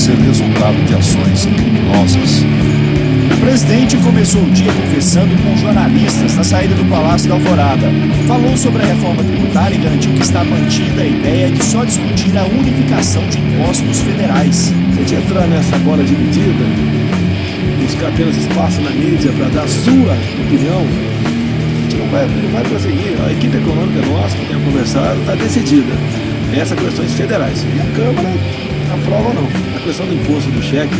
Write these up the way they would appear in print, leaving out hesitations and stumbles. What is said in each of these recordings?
ser resultado de ações criminosas. O presidente começou o dia conversando com jornalistas na saída do Palácio da Alvorada. Falou sobre a reforma tributária e garantiu que está mantida a ideia de só discutir a unificação de impostos federais. Se a gente entrar nessa bola dividida, buscar apenas espaço na mídia para dar a sua opinião, a gente não vai prosseguir. A equipe econômica nossa, que tem conversado, está decidida. Essas questões federais. E a Câmara aprova ou não. A questão do imposto do cheque,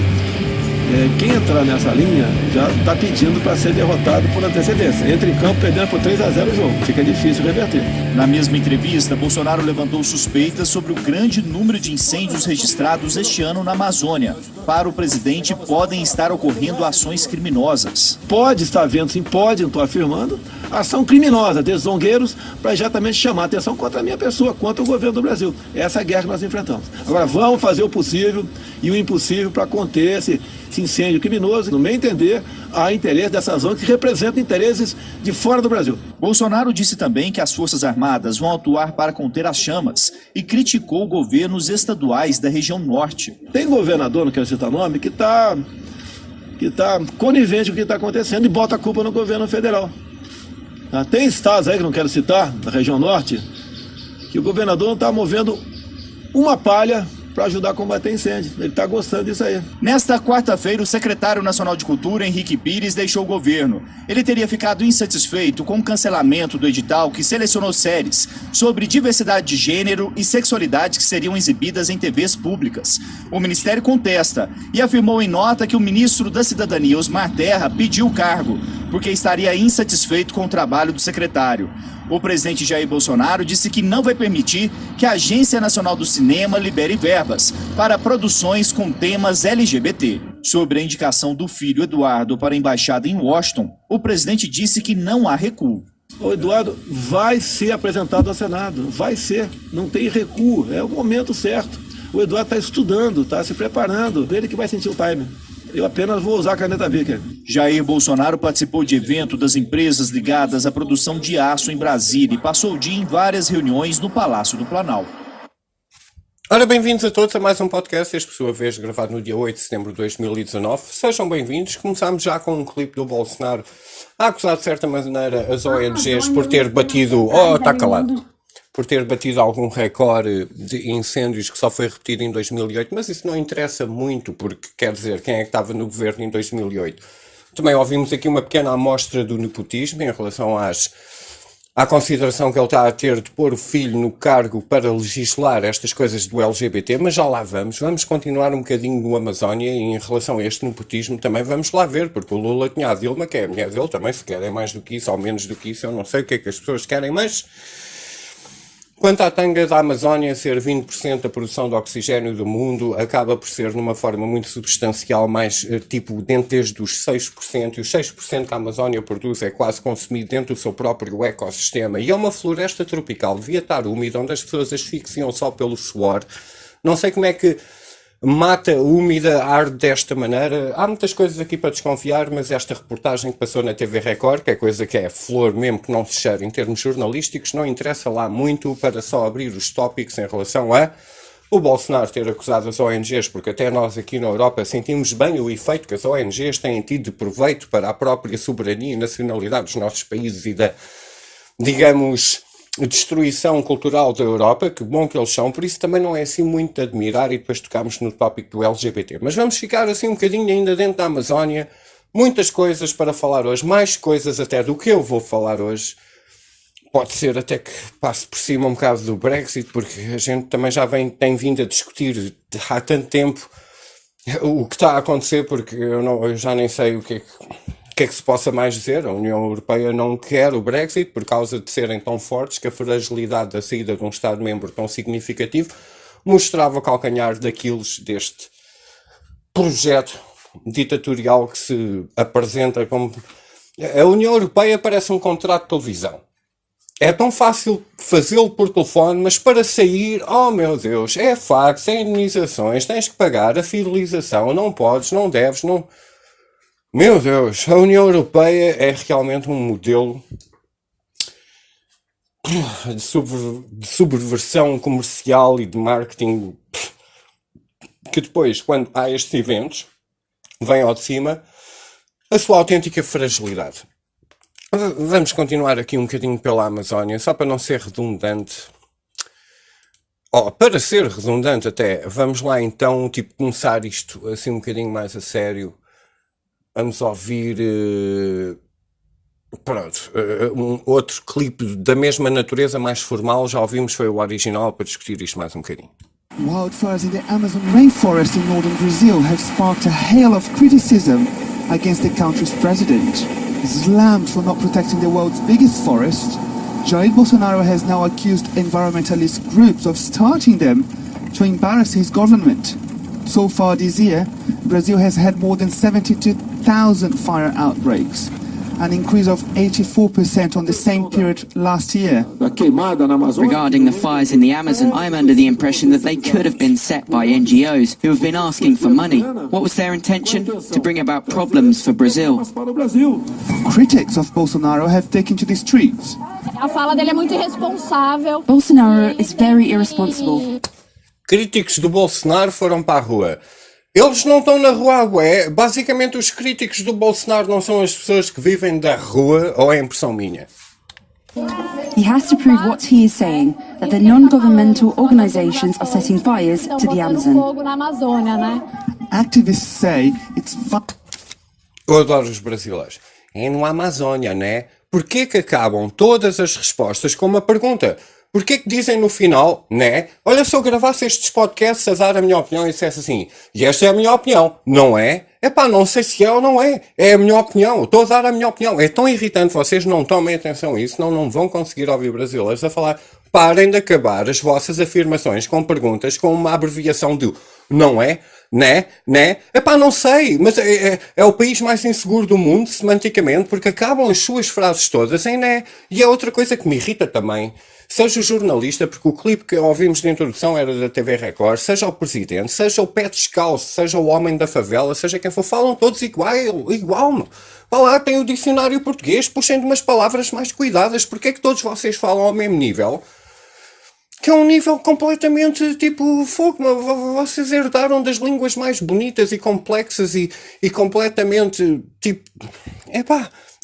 quem entrar nessa linha já está pedindo para ser derrotado por antecedência. Entra em campo perdendo por 3-0 o jogo. Fica difícil reverter. Na mesma entrevista, Bolsonaro levantou suspeitas sobre o grande número de incêndios registrados este ano na Amazônia. Para o presidente, podem estar ocorrendo ações criminosas. Pode estar havendo, sim, pode, não estou afirmando, ação criminosa desses zongueiros para exatamente chamar a atenção contra a minha pessoa, contra o governo do Brasil. Essa é a guerra que nós enfrentamos. Agora, vamos fazer o possível e o impossível para conter esse incêndio criminoso. No meu entender, há interesse dessas zonas que representam interesses de fora do Brasil. Bolsonaro disse também que as Forças Armadas vão atuar para conter as chamas e criticou governos estaduais da região norte. Tem governador, não quero citar nome, que está conivente com o que está acontecendo e bota a culpa no governo federal. Tem estados aí, que não quero citar, da região norte, que o governador não está movendo uma palha para ajudar a combater incêndio. Ele está gostando disso aí. Nesta quarta-feira, o secretário nacional de Cultura, Henrique Pires, deixou o governo. Ele teria ficado insatisfeito com o cancelamento do edital que selecionou séries sobre diversidade de gênero e sexualidade que seriam exibidas em TVs públicas. O ministério contesta e afirmou em nota que o ministro da Cidadania, Osmar Terra, pediu o cargo, porque estaria insatisfeito com o trabalho do secretário. O presidente Jair Bolsonaro disse que não vai permitir que a Agência Nacional do Cinema libere verbas para produções com temas LGBT. Sobre a indicação do filho Eduardo para a embaixada em Washington, o presidente disse que não há recuo. O Eduardo vai ser apresentado ao Senado, vai ser, não tem recuo, é o momento certo. O Eduardo está estudando, está se preparando, ele que vai sentir o time. Eu apenas vou usar a caneta Bic. Jair Bolsonaro participou de evento das empresas ligadas à produção de aço em Brasília e passou o dia em várias reuniões no Palácio do Planalto. Ora, bem-vindos a todos a mais um podcast, este por sua vez gravado no dia 8 de setembro de 2019. Sejam bem-vindos. Começámos já com um clipe do Bolsonaro a acusar de certa maneira as ONGs por ter batido... Oh, está calado. Por ter batido algum recorde de incêndios que só foi repetido em 2008, mas isso não interessa muito, porque quer dizer, quem é que estava no governo em 2008? Também ouvimos aqui uma pequena amostra do nepotismo em relação à consideração que ele está a ter de pôr o filho no cargo para legislar estas coisas do LGBT, mas já lá vamos continuar um bocadinho no Amazónia e em relação a este nepotismo também vamos lá ver, porque o Lula tinha a Dilma, que é a mulher dele, também se querem mais do que isso ou menos do que isso, eu não sei o que é que as pessoas querem, mas... Quanto à tanga da Amazónia ser 20% da produção de oxigênio do mundo, acaba por ser numa forma muito substancial, mais tipo dentro dos 6%, e os 6% que a Amazónia produz é quase consumido dentro do seu próprio ecossistema. E é uma floresta tropical, devia estar úmida, onde as pessoas asfixiam só pelo suor. Não sei como é que mata úmida, arde desta maneira. Há muitas coisas aqui para desconfiar, mas esta reportagem que passou na TV Record, que é coisa que é flor mesmo que não se cheira em termos jornalísticos, não interessa lá muito para só abrir os tópicos em relação a o Bolsonaro ter acusado as ONGs, porque até nós aqui na Europa sentimos bem o efeito que as ONGs têm tido de proveito para a própria soberania e nacionalidade dos nossos países e da, digamos, destruição cultural da Europa, que bom que eles são, por isso também não é assim muito de admirar, e depois tocámos no tópico do LGBT. Mas vamos ficar assim um bocadinho ainda dentro da Amazónia, muitas coisas para falar hoje, mais coisas até do que eu vou falar hoje. Pode ser até que passe por cima um bocado do Brexit, porque a gente também já tem vindo a discutir há tanto tempo o que está a acontecer, porque eu já nem sei o que é que se possa mais dizer. A União Europeia não quer o Brexit por causa de serem tão fortes que a fragilidade da saída de um Estado-membro tão significativo mostrava o calcanhar daqueles deste projeto ditatorial que se apresenta como... A União Europeia parece um contrato de televisão. É tão fácil fazê-lo por telefone, mas para sair, oh meu Deus, é fax, é indenizações, tens que pagar a fidelização, não podes, não deves, não... Meu Deus, a União Europeia é realmente um modelo de subversão comercial e de marketing que depois, quando há estes eventos, vem ao de cima a sua autêntica fragilidade. Vamos continuar aqui um bocadinho pela Amazónia, só para não ser redundante. Para ser redundante até, vamos lá então, começar isto assim um bocadinho mais a sério. Vamos ouvir, um outro clipe da mesma natureza, mais formal. Já ouvimos, foi o original, para discutir isto mais um bocadinho. Wildfires in the Amazon rainforest in northern Brazil have sparked a hail of criticism against the country's president. Slammed for not protecting the world's biggest forest, Jair Bolsonaro has now accused environmentalist groups of starting them to embarrass his government. So far this year, Brazil has had more than 72,000 fire outbreaks, an increase of 84% on the same period last year. Regarding the fires in the Amazon, I'm under the impression that they could have been set by NGOs who have been asking for money. What was their intention? To bring about problems for Brazil. Critics of Bolsonaro have taken to the streets. A fala dele é muito irresponsável. Bolsonaro is very irresponsible. Críticos do Bolsonaro foram para a rua. Eles não estão na rua, basicamente os críticos do Bolsonaro não são as pessoas que vivem da rua, ou é impressão minha? He has to prove what he is saying, that the non-governmental organizations are setting fires to the Amazon. Fogo na Amazônia, né? Activists say it's Eu adoro os brasileiros. É no Amazônia, né? Porquê que acabam todas as respostas com uma pergunta? Porquê que dizem no final, né? Olha, se eu gravasse estes podcasts a dar a minha opinião e dissesse assim, e esta é a minha opinião, não é? Epá, não sei se é ou não é. É a minha opinião. Estou a dar a minha opinião. É tão irritante, vocês não tomem atenção a isso, senão não vão conseguir ouvir brasileiros a falar. Parem de acabar as vossas afirmações com perguntas com uma abreviação de não é? Né? Epá, não sei, mas é o país mais inseguro do mundo, semanticamente, porque acabam as suas frases todas em né. E é outra coisa que me irrita também. Seja o jornalista, porque o clipe que ouvimos de introdução era da TV Record, seja o presidente, seja o pé descalço, seja o homem da favela, seja quem for, falam todos igual, não. Vá lá, tem o dicionário português, puxem de umas palavras mais cuidadas. Porque é que todos vocês falam ao mesmo nível? Que é um nível completamente fogo. Vocês herdaram das línguas mais bonitas e complexas e completamente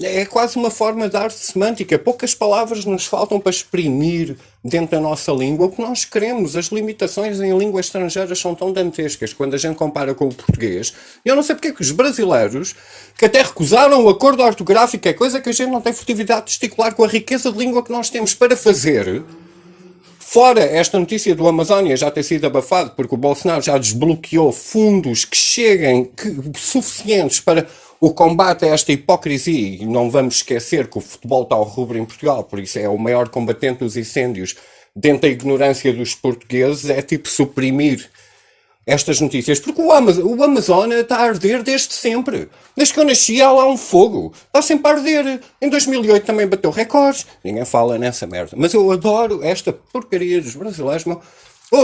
é quase uma forma de arte semântica. Poucas palavras nos faltam para exprimir dentro da nossa língua o que nós queremos. As limitações em línguas estrangeiras são tão dantescas quando a gente compara com o português. E eu não sei porque é que os brasileiros, que até recusaram o acordo ortográfico, é coisa que a gente não tem furtividade testicular com a riqueza de língua que nós temos para fazer. Fora esta notícia do Amazónia já ter sido abafado, porque o Bolsonaro já desbloqueou fundos que cheguem suficientes para o combate a esta hipocrisia. E não vamos esquecer que o futebol está ao rubro em Portugal, por isso é o maior combatente dos incêndios. Dentro da ignorância dos portugueses, é suprimir estas notícias, porque o Amazónia está a arder desde sempre. Desde que eu nasci há lá um fogo. Está sempre a arder. Em 2008 também bateu recordes. Ninguém fala nessa merda. Mas eu adoro esta porcaria dos brasileiros, meu.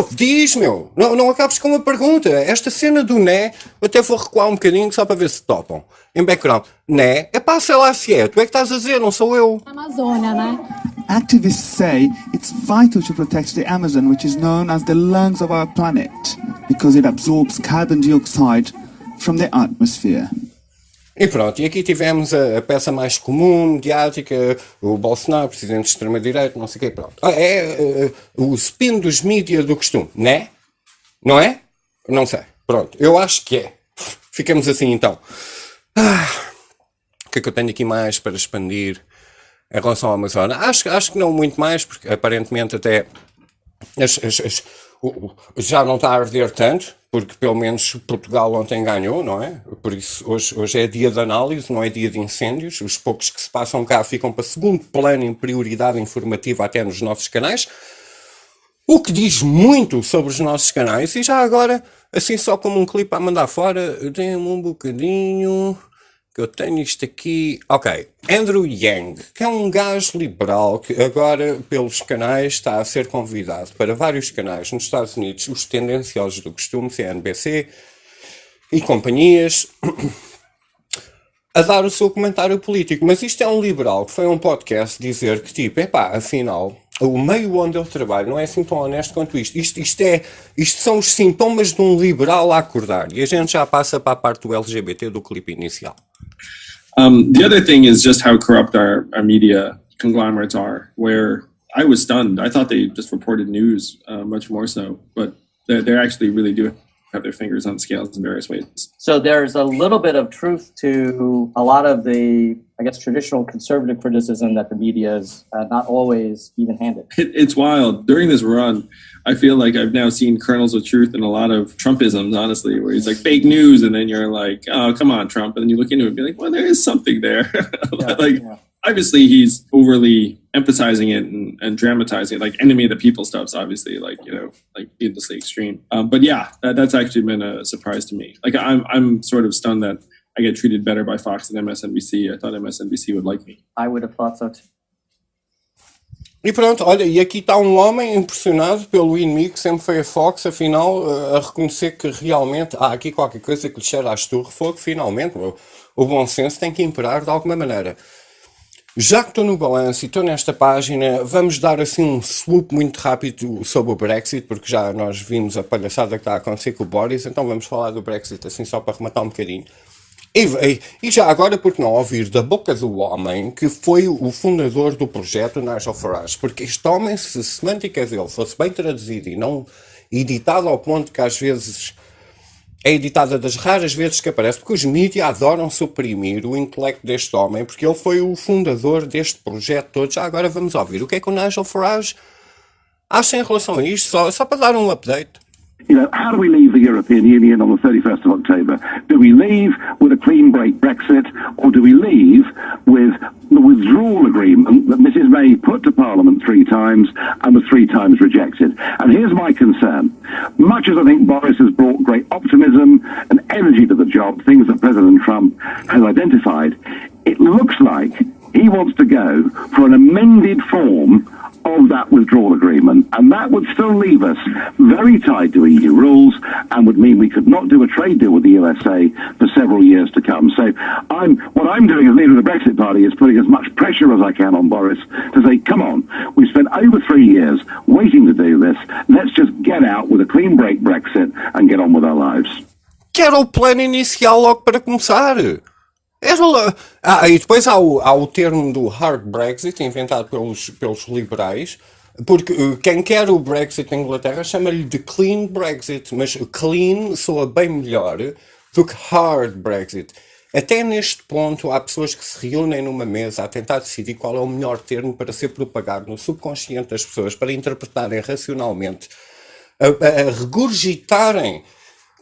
Diz, meu. Não acabes com uma pergunta. Esta cena do né, eu até vou recuar um bocadinho só para ver se topam. Em background. Né? Sei lá se é. Tu é que estás a dizer, não sou eu. Amazônia, né? Activists say it's vital to protect the Amazon, which is known as the lungs of our planet, because it absorbs carbon dioxide from the atmosphere. E pronto, e aqui tivemos a peça mais comum, mediática, o Bolsonaro, presidente de extrema-direita, não sei o quê, pronto. O spin dos mídias do costume, né? Não é? Não sei. Pronto, eu acho que é. Ficamos assim então. O que é que eu tenho aqui mais para expandir em relação à Amazônia? Acho que não muito mais, porque aparentemente até já não está a arder tanto, porque pelo menos Portugal ontem ganhou, não é? Por isso hoje é dia de análise, não é dia de incêndios. Os poucos que se passam cá ficam para segundo plano em prioridade informativa até nos nossos canais. O que diz muito sobre os nossos canais. E já agora, assim só como um clipe a mandar fora, dê-me um bocadinho, que eu tenho isto aqui. Ok, Andrew Yang, que é um gajo liberal que agora pelos canais está a ser convidado para vários canais nos Estados Unidos, os tendenciosos do costume, CNBC e companhias, a dar o seu comentário político. Mas isto é um liberal que foi a um podcast dizer que afinal, o meio onde eu trabalho não é assim tão honesto quanto isto. Isto são os sintomas de um liberal a acordar. E a gente já passa para a parte do LGBT do clipe inicial. The other thing is just how corrupt our media conglomerates are, where I was stunned. I thought they just reported news, much more so, but they're actually really do have their fingers on scales in various ways. So there's a little bit of truth to a lot of the, I guess, traditional conservative criticism that the media is not always even-handed. It's wild. During this run, I feel like I've now seen kernels of truth in a lot of Trumpisms, honestly, where he's like, fake news, and then you're like, oh, come on, Trump. And then you look into it and be like, well, there is something there. Obviously, he's overly emphasizing it and dramatizing it, like enemy of the people stuff's obviously like needlessly extreme. But yeah, that's actually been a surprise to me. Like I'm sort of stunned that I get treated better by Fox than MSNBC. I thought MSNBC would like me. I would have thought so too. E pronto, olha, e aqui está um homem impressionado pelo inimigo que sempre foi a Fox, afinal, a reconhecer que realmente há aqui qualquer coisa que lhe cheira a esturro, fogo, finalmente, o bom senso tem que imperar de alguma maneira. Já que estou no balanço e estou nesta página, vamos dar assim um swoop muito rápido sobre o Brexit, porque já nós vimos a palhaçada que está a acontecer com o Boris, então vamos falar do Brexit assim só para rematar um bocadinho. E já agora, por que não ouvir da boca do homem que foi o fundador do projeto Nigel Farage, porque este homem, se a semântica dele fosse bem traduzida e não editada ao ponto que às vezes é editada das raras vezes que aparece, porque os mídias adoram suprimir o intelecto deste homem, porque ele foi o fundador deste projeto todo. Já agora vamos ouvir o que é que o Nigel Farage acha em relação a isto, só para dar um update. You know, how do we leave the European Union on the 31st of October? Do we leave with a clean break Brexit, or do we leave with the withdrawal agreement that Mrs May put to Parliament 3 times and was 3 times rejected? And here's my concern. Much as I think Boris has brought great optimism and energy to the job, things that President Trump has identified, it looks like he wants to go for an amended form of that withdrawal agreement, and that would still leave us very tied to EU rules and would mean we could not do a trade deal with the USA for several years to come. So what I'm doing as leader of the Brexit Party is putting as much pressure as I can on Boris to say, come on, we've spent over 3 years waiting to do this, let's just get out with a clean break Brexit and get on with our lives. Que era o plano inicial logo para começar. E depois há o termo do hard Brexit, inventado pelos liberais, porque quem quer o Brexit na Inglaterra chama-lhe de clean Brexit, mas clean soa bem melhor do que hard Brexit. Até neste ponto há pessoas que se reúnem numa mesa a tentar decidir qual é o melhor termo para ser propagado no subconsciente das pessoas, para interpretarem racionalmente, a regurgitarem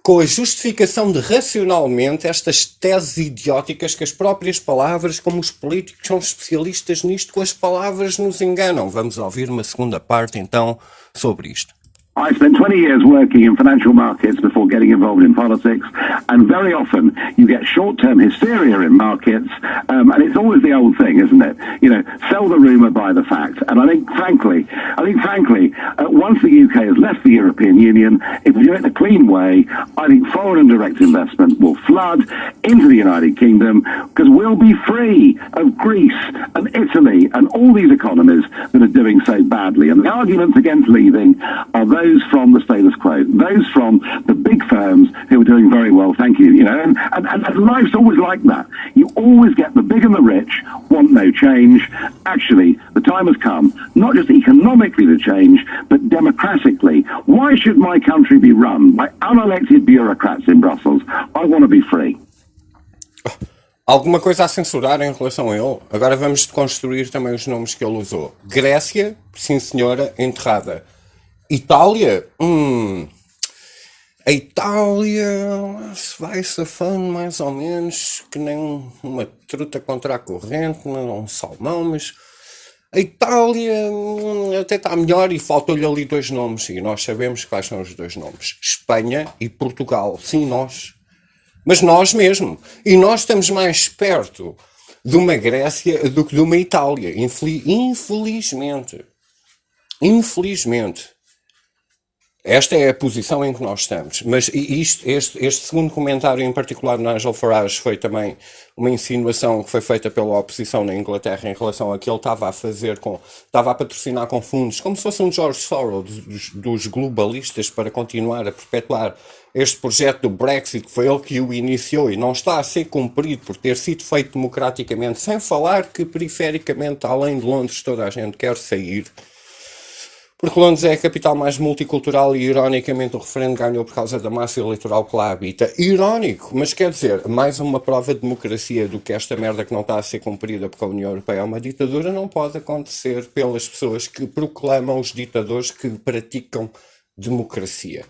com a justificação de racionalmente estas teses idióticas que as próprias palavras, como os políticos são especialistas nisto, com as palavras nos enganam. Vamos ouvir uma segunda parte então sobre isto. I spent 20 years working in financial markets before getting involved in politics, and very often you get short-term hysteria in markets, and it's always the old thing, isn't it? You know, sell the rumour, buy the fact. And I think frankly, once the UK has left the European Union, if we do it in a clean way, I think foreign and direct investment will flood into the United Kingdom, because we'll be free of Greece and Italy and all these economies that are doing so badly. And the arguments against leaving are those from the status quo, those from the big firms who are doing very well, thank you, you know, and life's always like that. You always get the big and the rich want no change. Actually, the time has come, not just economically to change, but democratically. Why should my country be run by unelected bureaucrats in Brussels? I want to be free. Alguma coisa a censurar em relação a ele? Agora vamos construir também os nomes que ele usou. Grécia, sim senhora, enterrada. Itália? A Itália se vai safando mais ou menos que nem uma truta contra a corrente, não um salmão, mas a Itália até está melhor e faltou-lhe ali 2 nomes e nós sabemos quais são os 2 nomes. Espanha e Portugal. Sim, nós. Mas nós mesmo. E nós estamos mais perto de uma Grécia do que de uma Itália. Infelizmente. Esta é a posição em que nós estamos. Mas este segundo comentário em particular de Nigel Farage foi também uma insinuação que foi feita pela oposição na Inglaterra em relação a que ele estava a patrocinar com fundos, como se fosse um George Soros dos globalistas, para continuar a perpetuar este projeto do Brexit, que foi ele que o iniciou e não está a ser cumprido por ter sido feito democraticamente, sem falar que perifericamente, além de Londres, toda a gente quer sair. Porque Londres é a capital mais multicultural e, ironicamente, o referendo ganhou por causa da massa eleitoral que lá habita. Irónico, mas quer dizer, mais uma prova de democracia do que esta merda que não está a ser cumprida porque a União Europeia é uma ditadura não pode acontecer pelas pessoas que proclamam os ditadores que praticam democracia.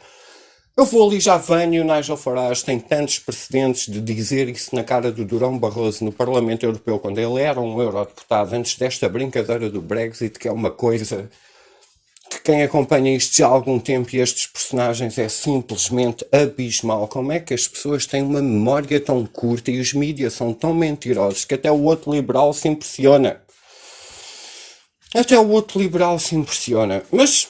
Eu vou ali, já venho, o Nigel Farage tem tantos precedentes de dizer isso na cara do Durão Barroso no Parlamento Europeu, quando ele era um eurodeputado, antes desta brincadeira do Brexit, que é uma coisa que quem acompanha isto já há algum tempo e estes personagens é simplesmente abismal. Como é que as pessoas têm uma memória tão curta e os mídias são tão mentirosos que até o outro liberal se impressiona. Mas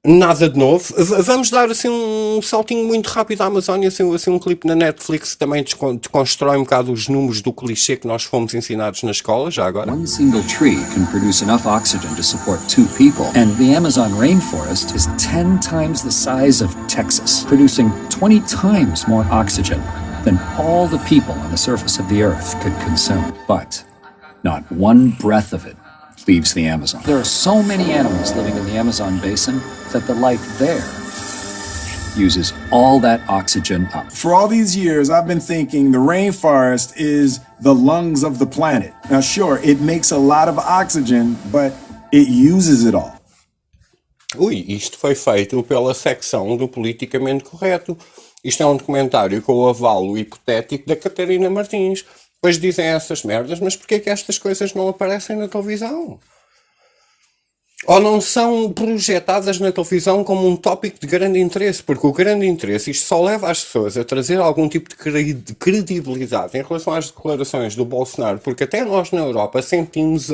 nada de novo. Vamos dar assim um saltinho muito rápido à Amazónia, assim um clipe na Netflix que também desconstrói um bocado os números do clichê que nós fomos ensinados na escola, já agora. One single tree can produce enough oxygen to support 2 people, and the Amazon rainforest is 10 times the size of Texas, producing 20 times more oxygen than all the people on the surface of the earth could consume. But not one breath of it leaves the Amazon. There are so many animals living in the Amazon basin that the life there uses all that oxygen up. For all these years, I've been thinking the rainforest is the lungs of the planet. Now, sure, it makes a lot of oxygen, but it uses it all. Isto foi feito pela secção do Politicamente Correto. Isto é um documentário com o avalo hipotético da Catarina Martins. Depois dizem essas merdas, mas porquê que estas coisas não aparecem na televisão? Ou não são projetadas na televisão como um tópico de grande interesse? Porque o grande interesse, isto só leva as pessoas a trazer algum tipo de credibilidade em relação às declarações do Bolsonaro, porque até nós na Europa sentimos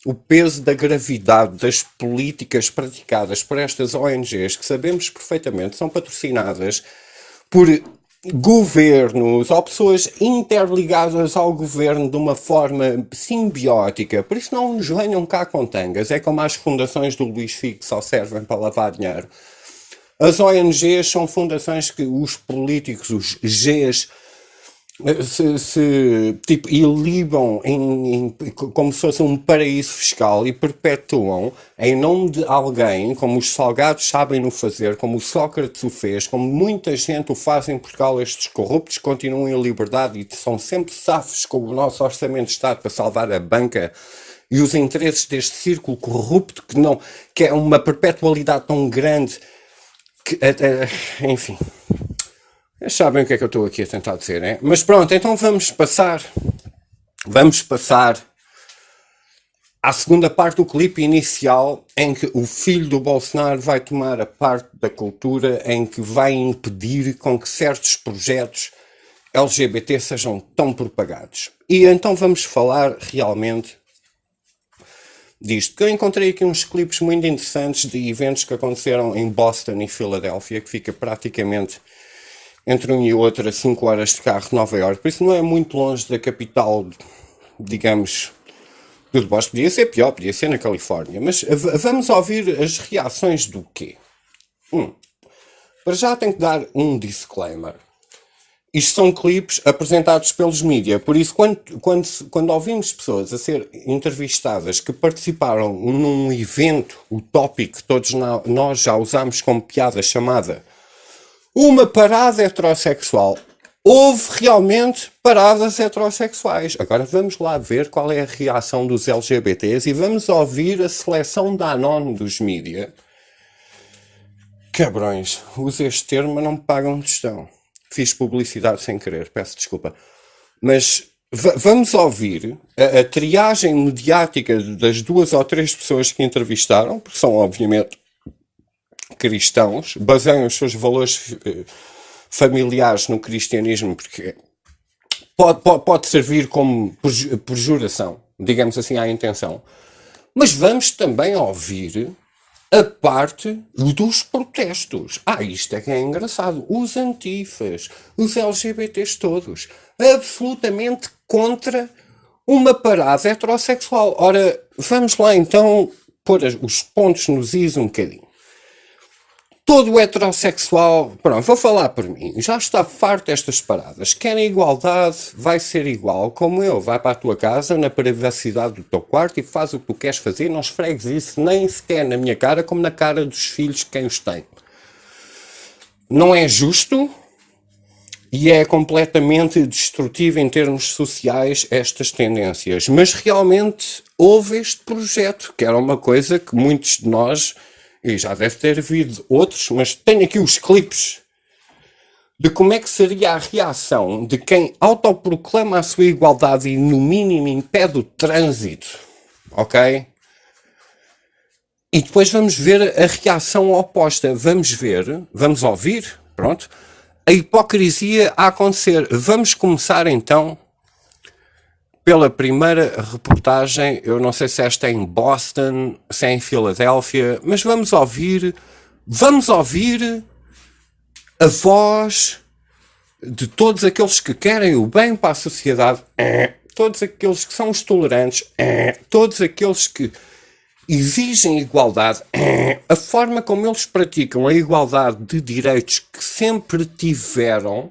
o peso da gravidade das políticas praticadas por estas ONGs, que sabemos perfeitamente são patrocinadas por governos ou pessoas interligadas ao governo de uma forma simbiótica. Por isso não nos venham cá com tangas. É como as fundações do Luís Figo que só servem para lavar dinheiro. As ONGs são fundações que os políticos, os Gs, se ilibam como se fosse um paraíso fiscal e perpetuam em nome de alguém, como os salgados sabem no fazer, como o Sócrates o fez, como muita gente o faz em Portugal. Estes corruptos continuam em liberdade e são sempre safos com o nosso orçamento de Estado para salvar a banca e os interesses deste círculo corrupto que é uma perpetualidade tão grande que, enfim... Sabem o que é que eu estou aqui a tentar dizer, né? Mas pronto, então vamos passar à segunda parte do clipe inicial, em que o filho do Bolsonaro vai tomar a parte da cultura em que vai impedir com que certos projetos LGBT sejam tão propagados. E então vamos falar realmente disto, que eu encontrei aqui uns clipes muito interessantes de eventos que aconteceram em Boston e Filadélfia, que fica praticamente entre um e outro a 5 horas de carro de Nova Iorque, por isso não é muito longe da capital, digamos, do Boston. Podia ser pior, podia ser na Califórnia, mas vamos ouvir as reações do quê? Para já tenho que dar um disclaimer. Isto são clipes apresentados pelos mídia, por isso quando ouvimos pessoas a ser entrevistadas que participaram num evento utópico que todos nós já usámos como piada chamada uma parada heterossexual. Houve realmente paradas heterossexuais. Agora vamos lá ver qual é a reação dos LGBTs e vamos ouvir a seleção da anónimo dos mídia. Cabrões, uso este termo, mas não me pagam tostão. Fiz publicidade sem querer, peço desculpa. Mas vamos ouvir a triagem mediática das 2 ou 3 pessoas que entrevistaram, porque são obviamente cristãos, baseiam os seus valores familiares no cristianismo, porque pode servir como perjuração, digamos assim, à intenção. Mas vamos também ouvir a parte dos protestos. Isto é que é engraçado. Os antifas, os LGBTs todos, absolutamente contra uma parada heterossexual. Ora, vamos lá então pôr os pontos nos is um bocadinho. Todo heterossexual, pronto, vou falar por mim, já está farto destas paradas. Querem igualdade, vai ser igual como eu. Vai para a tua casa, na privacidade do teu quarto e faz o que tu queres fazer. Não esfregues isso nem sequer na minha cara, como na cara dos filhos de quem os tem. Não é justo e é completamente destrutivo em termos sociais estas tendências. Mas realmente houve este projeto, que era uma coisa que muitos de nós... E já deve ter havido outros, mas tenho aqui os clipes de como é que seria a reação de quem autoproclama a sua igualdade e, no mínimo, impede o trânsito. Ok? E depois vamos ver a reação oposta. Vamos ouvir, pronto, a hipocrisia a acontecer. Vamos começar, então, pela primeira reportagem. Eu não sei se esta é em Boston, se é em Filadélfia, mas vamos ouvir a voz de todos aqueles que querem o bem para a sociedade, todos aqueles que são os tolerantes, todos aqueles que exigem igualdade, a forma como eles praticam a igualdade de direitos que sempre tiveram.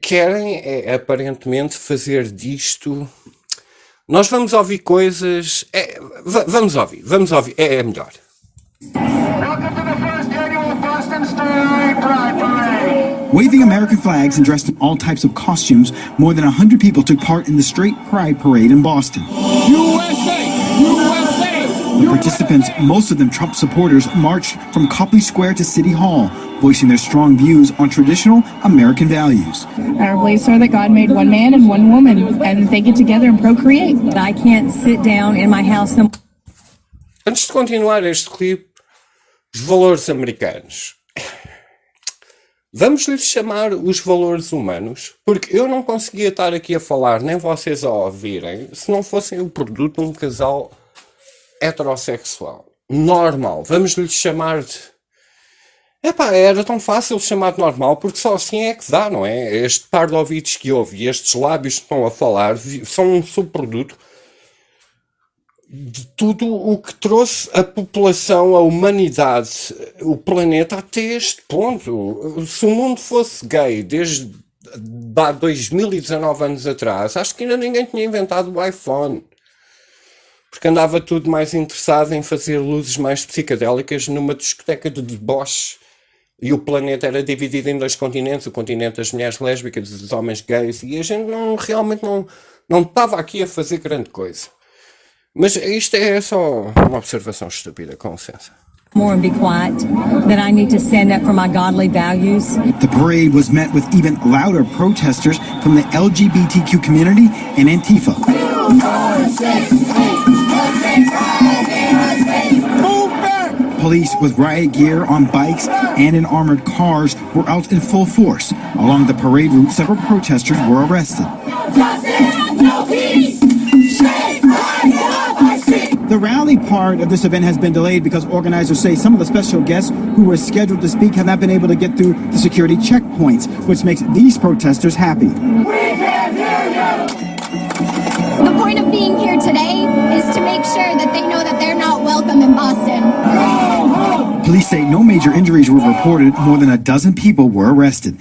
Querem, aparentemente, fazer disto... Nós vamos ouvir coisas... Vamos ouvir, é melhor. Waving American flags and dressed in all types of costumes, more than 100 people took part in the Straight Pride Parade in Boston. USA! The participants, most of them Trump supporters, marched from Copley Square to City Hall, voicing their strong views on traditional American values. Our beliefs are that God made one man and one woman, and they get together and procreate. I can't sit down in my house. Antes de continuar este clipe, os valores americanos. Vamos-lhes chamar os valores humanos, porque eu não conseguia estar aqui a falar, nem vocês a ouvirem, se não fossem o produto de um casal heterossexual. Normal. Vamos-lhes chamar de... era tão fácil chamar de normal, porque só assim é que dá, não é? Este par de ouvidos que ouve e estes lábios que estão a falar são um subproduto de tudo o que trouxe a população, a humanidade, o planeta até este ponto. Se o mundo fosse gay desde há 2019 anos atrás, acho que ainda ninguém tinha inventado o iPhone. Porque andava tudo mais interessado em fazer luzes mais psicadélicas numa discoteca de deboche. E o planeta era dividido em dois continentes, o continente das mulheres lésbicas e dos homens gays, e a gente realmente não estava aqui a fazer grande coisa. Mas isto é só uma observação estúpida, com licença. More and be quiet, that I need to stand up for my godly values. The parade was met with even louder protesters from the LGBTQ community and Antifa. Police with riot gear on bikes and in armored cars were out in full force. Along the parade route, several protesters were arrested. The rally part of this event has been delayed because organizers say some of the special guests who were scheduled to speak have not been able to get through the security checkpoints, which makes these protesters happy. The point of being here today is to make sure that they know that they're not welcome in Boston. Police say no major injuries were reported. More than a dozen people were arrested.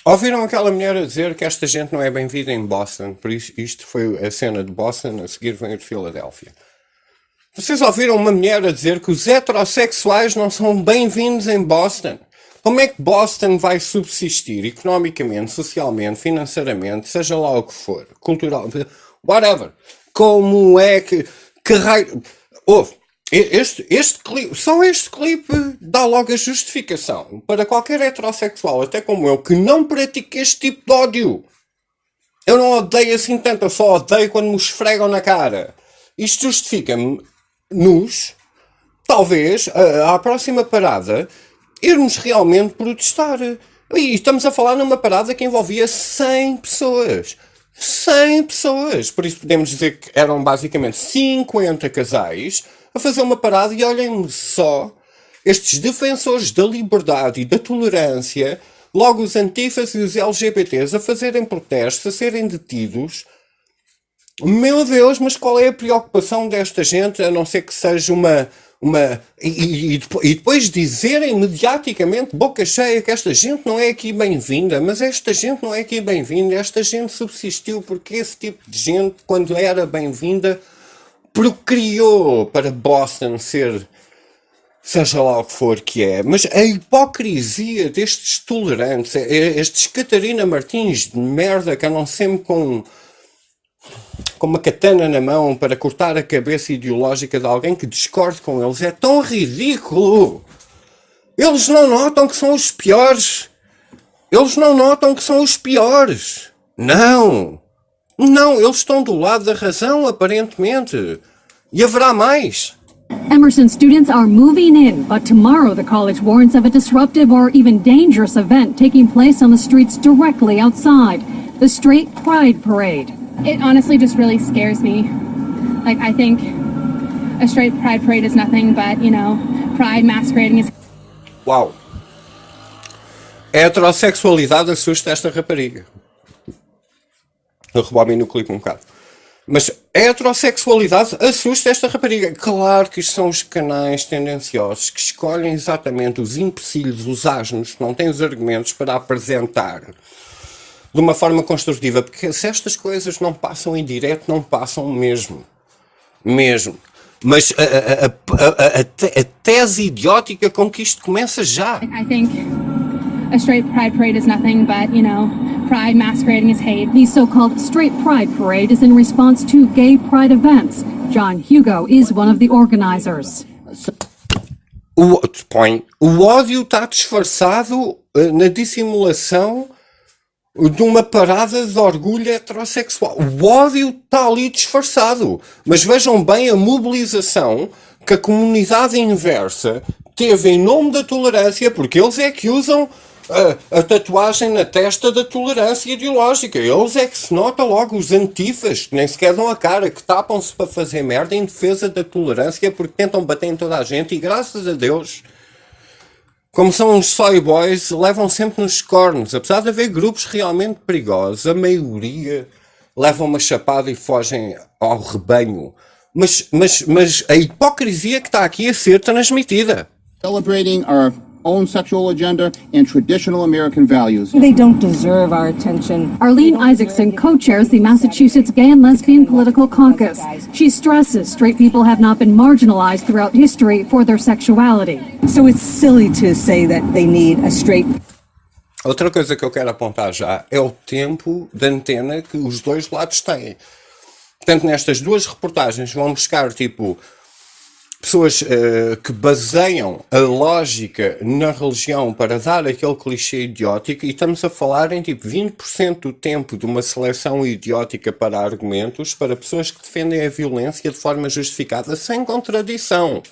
Ouviram aquela mulher a dizer que esta gente não é bem-vinda em Boston? Por isso, isto foi a cena de Boston, a seguir vem a de Filadélfia. Vocês ouviram uma mulher a dizer que os heterossexuais não são bem-vindos em Boston? Como é que Boston vai subsistir economicamente, socialmente, financeiramente, seja lá o que for, cultural, whatever? Como é que raio... Ouve, este clipe, só este clipe dá logo a justificação para qualquer heterossexual, até como eu, que não pratica este tipo de ódio. Eu não odeio assim tanto, eu só odeio quando me esfregam na cara. Isto justifica-me talvez, à próxima parada, irmos realmente protestar. E estamos a falar numa parada que envolvia 100 pessoas. 100 pessoas. Por isso podemos dizer que eram basicamente 50 casais a fazer uma parada e olhem-me só, estes defensores da liberdade e da tolerância, logo os antifas e os LGBTs a fazerem protestos, a serem detidos. Meu Deus, mas qual é a preocupação desta gente, a não ser que seja e depois dizerem mediaticamente, boca cheia, que esta gente não é aqui bem-vinda, mas esta gente não é aqui bem-vinda, esta gente subsistiu porque esse tipo de gente, quando era bem-vinda, procriou para Boston ser, seja lá o que for que é. Mas a hipocrisia destes tolerantes, estes Catarina Martins de merda que andam sempre com uma katana na mão para cortar a cabeça ideológica de alguém que discorde com eles, é tão ridículo. Eles não notam que são os piores. Eles não notam que são os piores. Não, eles estão do lado da razão, aparentemente. E haverá mais. Emerson students are moving in, but tomorrow the college warns of a disruptive or even dangerous event taking place on the streets directly outside, the Straight Pride Parade. It honestly just really scares me. Like, I think a straight pride parade is nothing but, pride masquerading as... Uau. A heterossexualidade assusta esta rapariga. Eu rebobino no clipe um bocado. Mas a heterossexualidade assusta esta rapariga. Claro que isto são os canais tendenciosos que escolhem exatamente os empecilhos, os asnos, que não têm os argumentos para apresentar de uma forma construtiva, porque se estas coisas não passam em direto, não passam mesmo. Mas a tese idiótica com que isto começa já. I think a straight pride parade is nothing but, pride masquerading as hate. The so-called Straight Pride Parade is in response to gay pride events. John Hugo is one of the organizers. O ódio está disfarçado na dissimulação de uma parada de orgulho heterossexual. O ódio está ali disfarçado. Mas vejam bem a mobilização que a comunidade inversa teve em nome da tolerância, porque eles é que usam a tatuagem na testa da tolerância ideológica. Eles é que se nota logo, os antifas, que nem sequer dão a cara, que tapam-se para fazer merda em defesa da tolerância, porque tentam bater em toda a gente, e graças a Deus, como são uns soy boys, levam sempre nos cornos. Apesar de haver grupos realmente perigosos, a maioria levam uma chapada e fogem ao rebanho. Mas a hipocrisia que está aqui a ser transmitida. Celebrating our own sexual agenda and traditional American values. They don't deserve our attention. Arlene Isaacson co-chairs the Massachusetts Gay and Lesbian Political Caucus. She stresses straight people have not been marginalized throughout history for their sexuality. So it's silly to say that they need a straight... Outra coisa que eu quero apontar já é o tempo de antena que os dois lados têm. Portanto, nestas duas reportagens vão buscar, pessoas que baseiam a lógica na religião para dar aquele clichê idiótico, e estamos a falar em 20% do tempo de uma seleção idiótica para argumentos para pessoas que defendem a violência de forma justificada, sem contradição.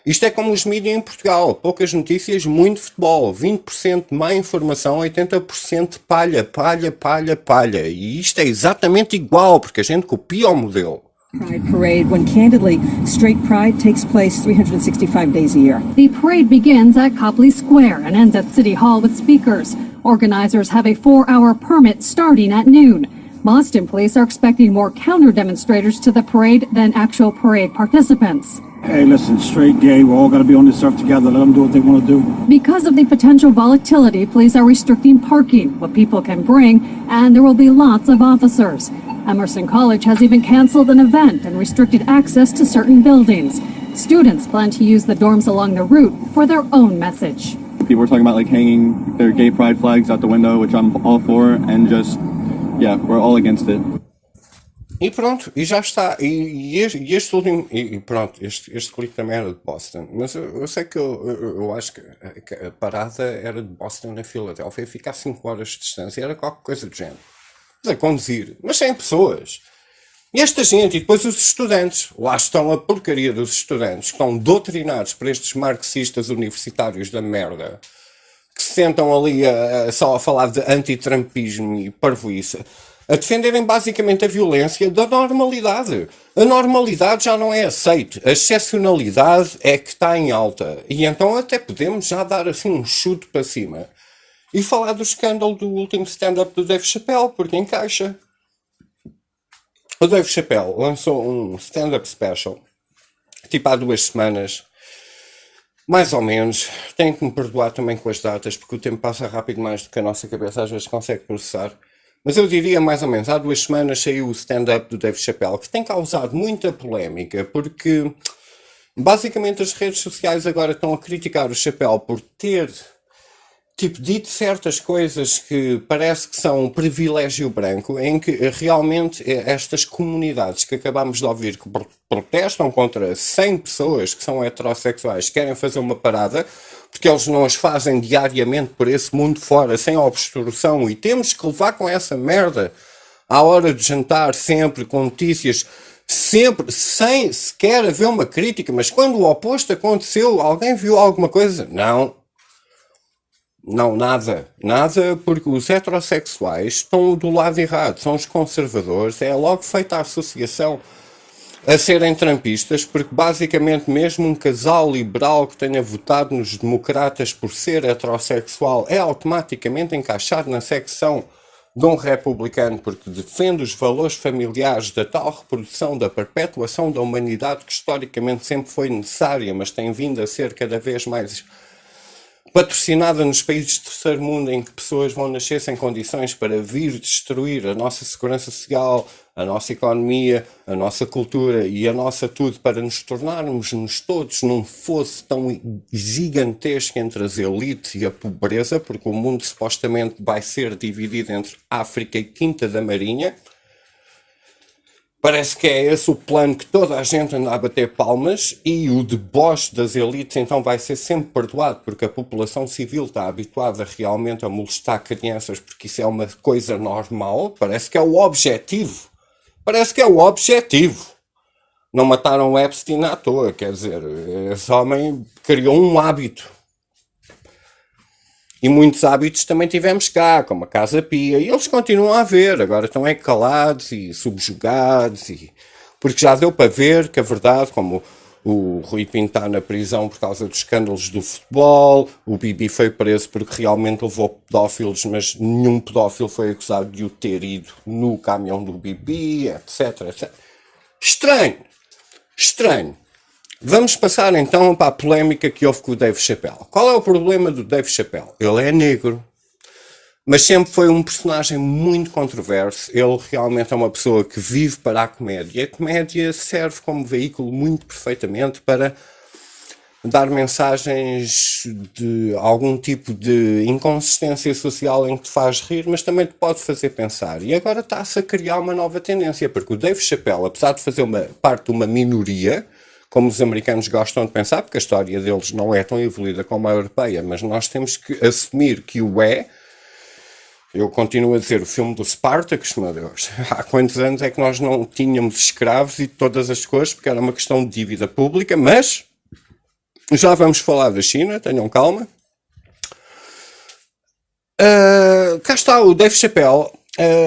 Isto é como os mídias em Portugal: poucas notícias, muito futebol, 20% de má informação, 80% palha. E isto é exatamente igual, porque a gente copia o modelo. Pride parade, when candidly, straight pride takes place 365 days a year. The parade begins at Copley Square and ends at City Hall with speakers. Organizers have a 4-hour permit starting at noon. Boston police are expecting more counter-demonstrators to the parade than actual parade participants. Hey, listen, straight, gay, we're all going to be on this earth together. Let them do what they want to do. Because of the potential volatility, police are restricting parking, what people can bring, and there will be lots of officers. Emerson College has even canceled an event and restricted access to certain buildings. Students plan to use the dorms along the route for their own message. People were talking about hanging their gay pride flags out the window, which I'm all for, and we're all against it. E pronto, e já está. E este último. E pronto, este clipe também era de Boston. Mas eu sei que eu acho que a parada era de Boston na Filadélfia, fica a 5 horas de distância, era qualquer coisa do género. A conduzir, mas sem pessoas. E esta gente, e depois os estudantes, lá estão a porcaria dos estudantes, que estão doutrinados por estes marxistas universitários da merda, que se sentam ali só a falar de antitrampismo e parvoíce. a defenderem basicamente a violência da normalidade. A normalidade já não é aceite, a excepcionalidade é que está em alta. E então até podemos já dar assim um chute para cima e falar do escândalo do último stand-up do Dave Chappelle, porque encaixa. O Dave Chappelle lançou um stand-up special, tipo há 2 semanas, mais ou menos. Tenho que me perdoar também com as datas, porque o tempo passa rápido mais do que a nossa cabeça às vezes consegue processar. Mas eu diria mais ou menos, há 2 semanas saiu o stand-up do Dave Chappelle, que tem causado muita polémica, porque basicamente as redes sociais agora estão a criticar o Chappelle por ter dito certas coisas que parece que são um privilégio branco, em que realmente estas comunidades que acabamos de ouvir que protestam contra 100 pessoas que são heterossexuais, querem fazer uma parada, porque eles não as fazem diariamente por esse mundo fora, sem obstrução, e temos que levar com essa merda à hora de jantar, sempre com notícias, sempre, sem sequer haver uma crítica. Mas quando o oposto aconteceu, alguém viu alguma coisa? Não, nada, porque os heterossexuais estão do lado errado, são os conservadores, é logo feita a associação a serem trumpistas, porque basicamente mesmo um casal liberal que tenha votado nos democratas por ser heterossexual é automaticamente encaixado na secção de um republicano, porque defende os valores familiares da tal reprodução, da perpetuação da humanidade que historicamente sempre foi necessária, mas tem vindo a ser cada vez mais patrocinada nos países do terceiro mundo, em que pessoas vão nascer sem condições para vir destruir a nossa segurança social, a nossa economia, a nossa cultura e a nossa tudo, para nos tornarmos todos num fosso tão gigantesco entre as elites e a pobreza, porque o mundo supostamente vai ser dividido entre África e Quinta da Marinha. Parece que é esse o plano que toda a gente anda a bater palmas, e o deboche das elites então vai ser sempre perdoado, porque a população civil está habituada realmente a molestar crianças, porque isso é uma coisa normal. Parece que é o objetivo. Não mataram o Epstein à toa, quer dizer, esse homem criou um hábito. E muitos hábitos também tivemos cá, como a Casa Pia, e eles continuam a haver, agora estão calados e subjugados, porque já deu para ver que a verdade, como o Rui Pinto está na prisão por causa dos escândalos do futebol, o Bibi foi preso porque realmente levou pedófilos, mas nenhum pedófilo foi acusado de o ter ido no caminhão do Bibi, etc. Estranho. Vamos passar então para a polémica que houve com o Dave Chappelle. Qual é o problema do Dave Chappelle? Ele é negro, mas sempre foi um personagem muito controverso. Ele realmente é uma pessoa que vive para a comédia. A comédia serve como veículo muito perfeitamente para dar mensagens de algum tipo de inconsistência social em que te faz rir, mas também te pode fazer pensar. E agora está-se a criar uma nova tendência, porque o Dave Chappelle, apesar de fazer parte de uma minoria, como os americanos gostam de pensar, porque a história deles não é tão evoluída como a europeia, mas nós temos que assumir que o é. Eu continuo a dizer, o filme do Spartacus, meu Deus, há quantos anos é que nós não tínhamos escravos e todas as coisas, porque era uma questão de dívida pública, mas já vamos falar da China, tenham calma. Cá está o Dave Chappelle.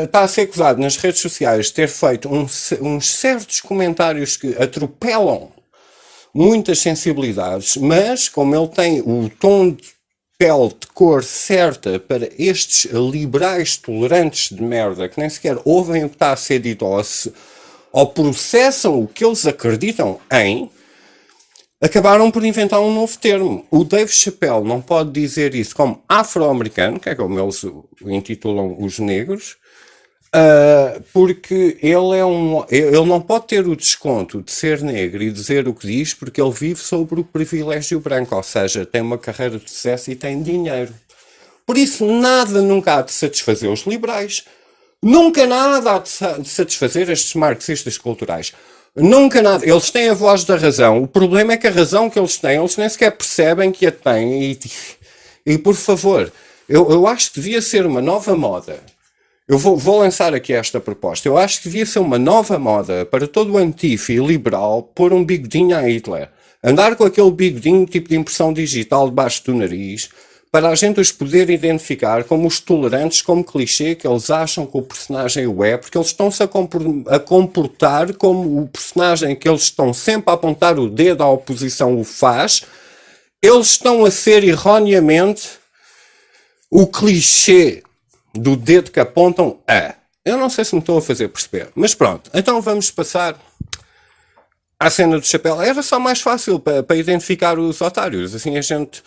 Está a ser acusado nas redes sociais de ter feito uns certos comentários que atropelam muitas sensibilidades, mas como ele tem o tom de pele de cor certa para estes liberais tolerantes de merda que nem sequer ouvem o que está a ser dito ou processam o que eles acreditam em, acabaram por inventar um novo termo. O Dave Chappelle não pode dizer isso como afro-americano, que é como eles o intitulam os negros, porque ele não pode ter o desconto de ser negro e dizer o que diz, porque ele vive sobre o privilégio branco, ou seja, tem uma carreira de sucesso e tem dinheiro. Por isso, nada nunca há de satisfazer os liberais, nunca nada há de satisfazer estes marxistas culturais. Nunca nada. Eles têm a voz da razão. O problema é que a razão que eles têm, eles nem sequer percebem que a têm. E por favor, eu acho que devia ser uma nova moda. Eu vou lançar aqui esta proposta. Eu acho que devia ser uma nova moda para todo o antifa e liberal pôr um bigodinho a Hitler. Andar com aquele bigodinho tipo de impressão digital debaixo do nariz, para a gente os poder identificar como os tolerantes, como clichê que eles acham que o personagem o é, porque eles estão-se a comportar como o personagem que eles estão sempre a apontar o dedo à oposição o faz. Eles estão a ser erroneamente o clichê do dedo que apontam a. Eu não sei se me estou a fazer perceber, mas pronto. Então vamos passar à cena do chapéu. Era só mais fácil para identificar os otários. Assim a gente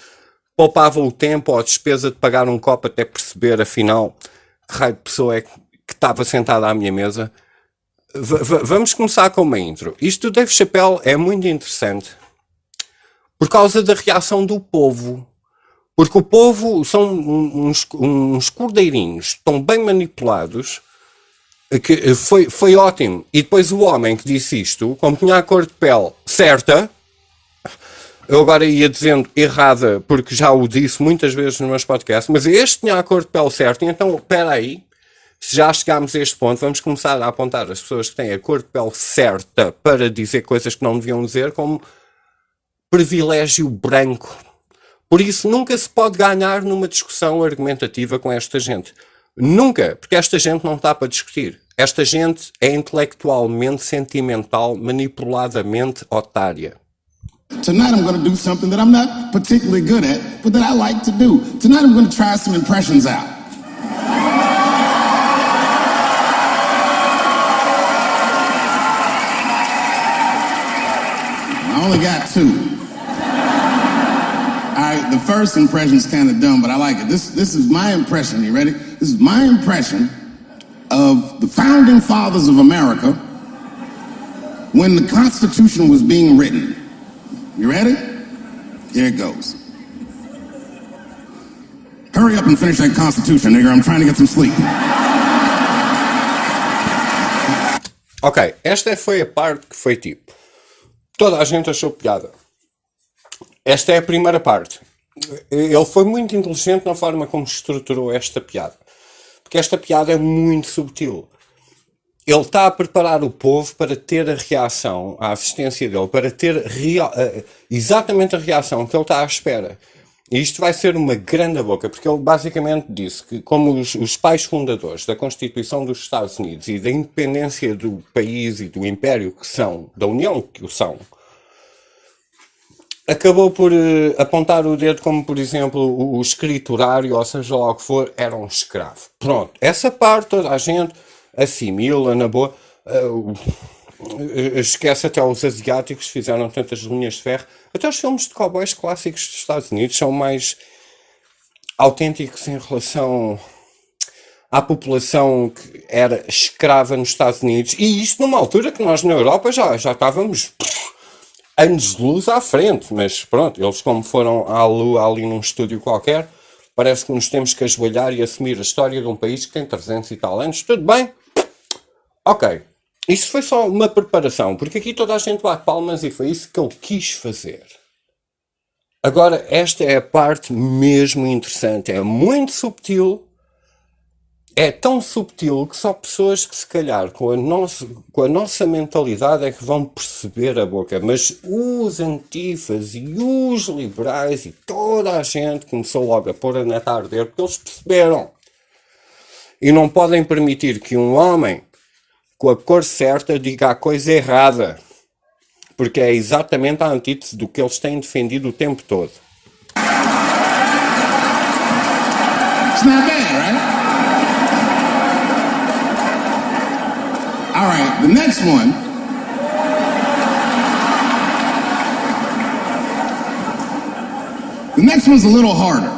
poupava o tempo ou a despesa de pagar um copo até perceber, afinal, que raio de pessoa é que estava sentada à minha mesa. Vamos começar com uma intro. Isto do Dave Chappelle é muito interessante por causa da reação do povo. Porque o povo são uns cordeirinhos tão bem manipulados que foi ótimo. E depois o homem que disse isto, como tinha a cor de pele certa, eu agora ia dizendo errada, porque já o disse muitas vezes nos meus podcasts, mas este tinha a cor de pele certa, então, espera aí, se já chegámos a este ponto, vamos começar a apontar as pessoas que têm a cor de pele certa para dizer coisas que não deviam dizer como privilégio branco. Por isso, nunca se pode ganhar numa discussão argumentativa com esta gente. Nunca, porque esta gente não está para discutir. Esta gente é intelectualmente, sentimental, manipuladamente otária. Tonight I'm going to do something that I'm not particularly good at, but that I like to do. Tonight I'm going to try some impressions out. I only got 2. All right, the first impression's kind of dumb, but I like it. This is my impression. You ready? This is my impression of the founding fathers of America when the Constitution was being written. You ready? Here it goes. Hurry up and finish that Constitution, nigga. I'm trying to get some sleep. Ok, esta foi a parte que foi tipo. Toda a gente achou piada. Esta é a primeira parte. Ele foi muito inteligente na forma como estruturou esta piada. Porque esta piada é muito subtil. Ele está a preparar o povo para ter a reação, a assistência dele, para ter exatamente a reação que ele está à espera. E isto vai ser uma grande boca, porque ele basicamente disse que, como os pais fundadores da Constituição dos Estados Unidos e da independência do país e do império que são, da União que o são, acabou por apontar o dedo como, por exemplo, o escriturário, ou seja lá o que for, era um escravo. Pronto, essa parte toda a gente assimila na boa. Esquece até os asiáticos que fizeram tantas linhas de ferro. Até os filmes de cowboys clássicos dos Estados Unidos são mais autênticos em relação à população que era escrava nos Estados Unidos. E isto numa altura que nós na Europa já estávamos anos de luz à frente. Mas pronto, eles como foram à lua ali num estúdio qualquer, parece que nos temos que ajoelhar e assumir a história de um país que tem 300 e tal anos. Tudo bem? Ok. Isso foi só uma preparação, porque aqui toda a gente bate palmas e foi isso que ele quis fazer. Agora, esta é a parte mesmo interessante. É muito subtil. É tão subtil que só pessoas que se calhar com a nossa mentalidade é que vão perceber a boca. Mas os antifas e os liberais e toda a gente começou logo a pôr a neta a arder porque eles perceberam. E não podem permitir que um homem com a cor certa diga a coisa errada, porque é exatamente a antítese do que eles têm defendido o tempo todo. It's not bad, right? All right, the next one. The next one's a little harder.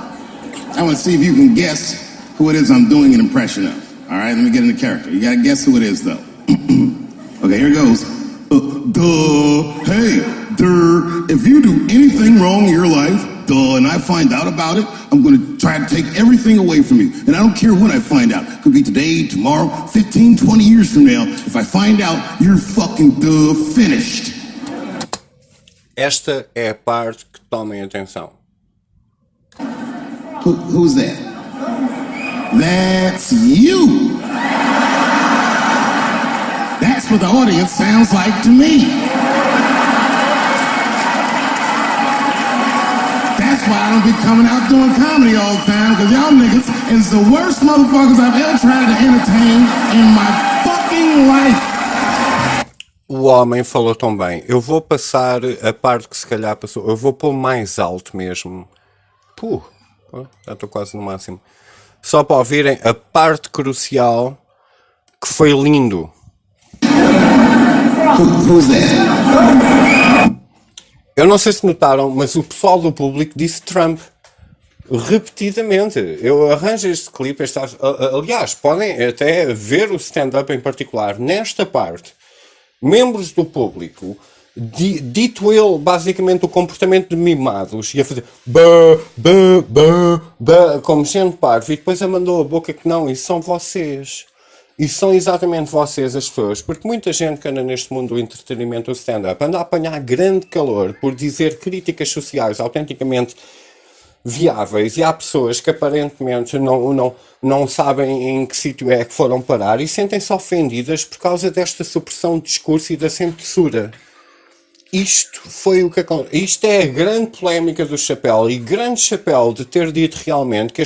I want to see if you can guess who it is I'm doing an impression of. All right, let me get into character. You got to guess who it is, though. Okay, here it goes. Hey, if you do anything wrong in your life, and I find out about it, I'm going to try to take everything away from you. And I don't care when I find out. Could be today, tomorrow, 15, 20 years from now. If I find out, you're fucking finished. Esta é a parte que tomem atenção. Who's that? That's you. That's what the audience sounds like to me. That's why I don't be coming out doing comedy all the time, because y'all niggas is the worst motherfuckers I've ever tried to entertain in my fucking life. O homem falou tão bem. Eu vou passar a parte que se calhar passou. Eu vou pôr mais alto mesmo. Já estou quase no máximo. Só para ouvirem a parte crucial que foi lindo. Who's that? Eu não sei se notaram, mas o pessoal do público disse Trump. Repetidamente. Eu arranjo este clipe. Aliás, podem até ver o stand-up em particular. Nesta parte, membros do público, dito ele basicamente o comportamento de mimados, e a fazer como gente parvo, e depois a mandou a boca que não, isso são vocês. Isso são exatamente vocês, as pessoas, porque muita gente que anda neste mundo do entretenimento, do stand-up, anda a apanhar grande calor por dizer críticas sociais autenticamente viáveis, e há pessoas que aparentemente não sabem em que sítio é que foram parar e sentem-se ofendidas por causa desta supressão de discurso e da censura. Isto foi o que aconteceu. Isto é a grande polémica do Chapéu, e grande Chapéu de ter dito realmente que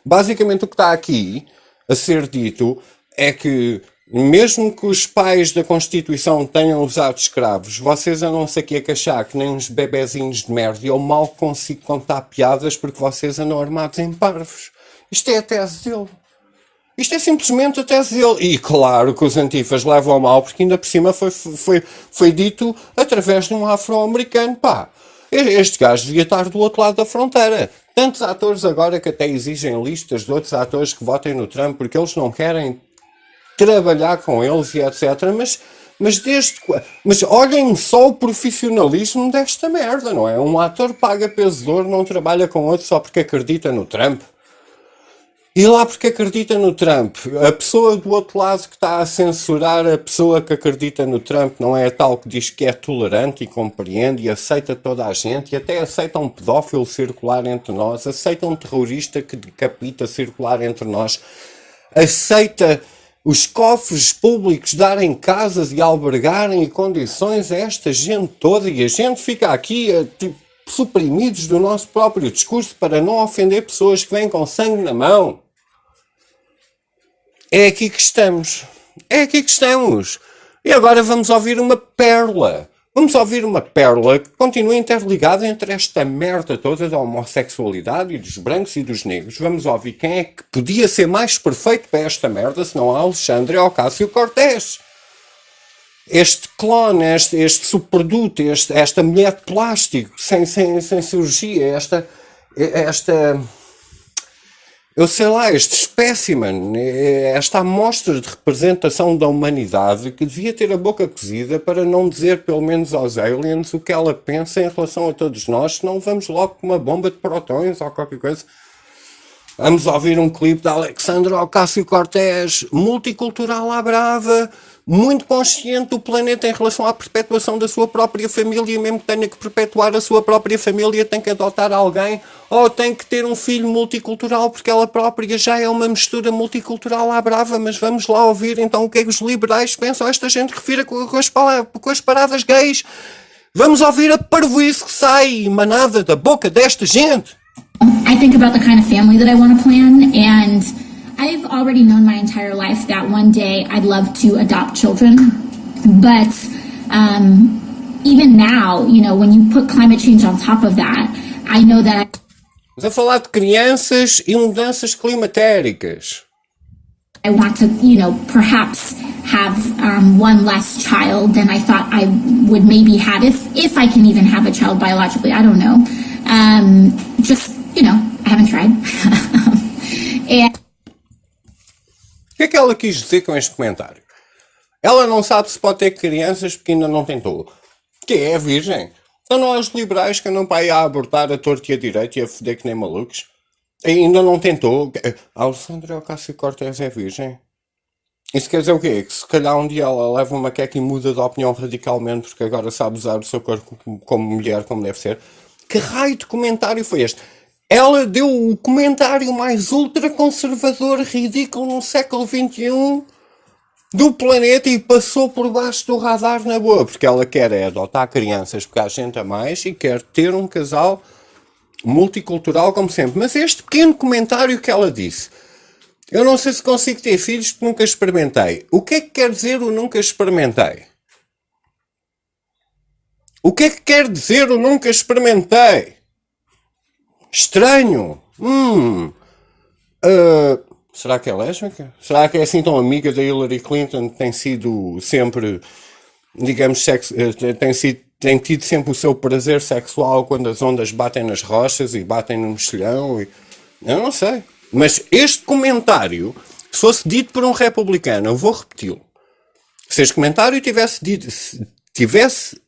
basicamente o que está aqui a ser dito é que mesmo que os pais da Constituição tenham usado escravos, vocês andam-se aqui a queixar que nem uns bebezinhos de merda, e eu mal consigo contar piadas porque vocês andam armados em parvos. Isto é a tese dele. Isto é simplesmente a tese dele. E claro que os antifas levam a mal, porque ainda por cima foi dito através de um afro-americano. Pá, este gajo devia estar do outro lado da fronteira. Tantos atores agora que até exigem listas de outros atores que votem no Trump porque eles não querem trabalhar com eles e etc. Mas olhem só o profissionalismo desta merda, não é? Um ator paga peso de ouro, não trabalha com outro só porque acredita no Trump. E lá porque acredita no Trump. A pessoa do outro lado que está a censurar a pessoa que acredita no Trump não é a tal que diz que é tolerante e compreende e aceita toda a gente, e até aceita um pedófilo circular entre nós, aceita um terrorista que decapita circular entre nós, aceita os cofres públicos darem casas e albergarem condições a esta gente toda, e a gente fica aqui suprimidos do nosso próprio discurso para não ofender pessoas que vêm com sangue na mão. É aqui que estamos. É aqui que estamos. E agora vamos ouvir uma pérola. Vamos ouvir uma pérola que continua interligada entre esta merda toda da homossexualidade e dos brancos e dos negros. Vamos ouvir quem é que podia ser mais perfeito para esta merda se não a Alexandre Ocasio-Cortez. Este clone, este subproduto, esta mulher de plástico, sem cirurgia, eu sei lá, este espécimen, esta amostra de representação da humanidade que devia ter a boca cozida para não dizer, pelo menos aos aliens, o que ela pensa em relação a todos nós, senão vamos logo com uma bomba de protões ou qualquer coisa. Vamos ouvir um clipe da Alexandra Ocasio-Cortez, multicultural à brava, muito consciente do planeta em relação à perpetuação da sua própria família, e mesmo que tenha que perpetuar a sua própria família, tem que adotar alguém, ou tem que ter um filho multicultural, porque ela própria já é uma mistura multicultural à brava. Mas vamos lá ouvir então o que é que os liberais pensam, esta gente que refira com as paradas gays. Vamos ouvir a parvoíce que sai emanada da boca desta gente. I think about the kind of family that I want to plan, and I've already known my entire life that one day I'd love to adopt children. But even now, you know, when you put climate change on top of that, I know that Estamos a falar de crianças e mudanças climatéricas. I want to, you know, perhaps have one less child than I thought I would maybe have if I can even have a child biologically. I don't know. Just, you know, I haven't tried. O que é que ela quis dizer com este comentário? Ela não sabe se pode ter crianças porque ainda não tentou. Que é virgem? Então não os liberais que andam para aí a abortar a torta e a direita e a foder que nem malucos? E ainda não tentou. A Alexandra Ocasio-Cortez é virgem? Isso quer dizer o quê? Que se calhar um dia ela leva uma queca e muda de opinião radicalmente porque agora sabe usar o seu corpo como mulher, como deve ser. Que raio de comentário foi este? Ela deu o comentário mais ultraconservador, ridículo no século XXI do planeta e passou por baixo do radar na boa, porque ela quer adotar crianças porque há gente a mais e quer ter um casal multicultural como sempre. Mas este pequeno comentário que ela disse, eu não sei se consigo ter filhos porque nunca experimentei. O que é que quer dizer o nunca experimentei? O que é que quer dizer o nunca experimentei? Estranho. Será que é lésbica? Será que é assim tão amiga da Hillary Clinton, que tem sido sempre, digamos, tem tido sempre o seu prazer sexual quando as ondas batem nas rochas e batem no mexilhão? Eu não sei. Mas este comentário, se fosse dito por um republicano, eu vou repeti-lo. Se este comentário tivesse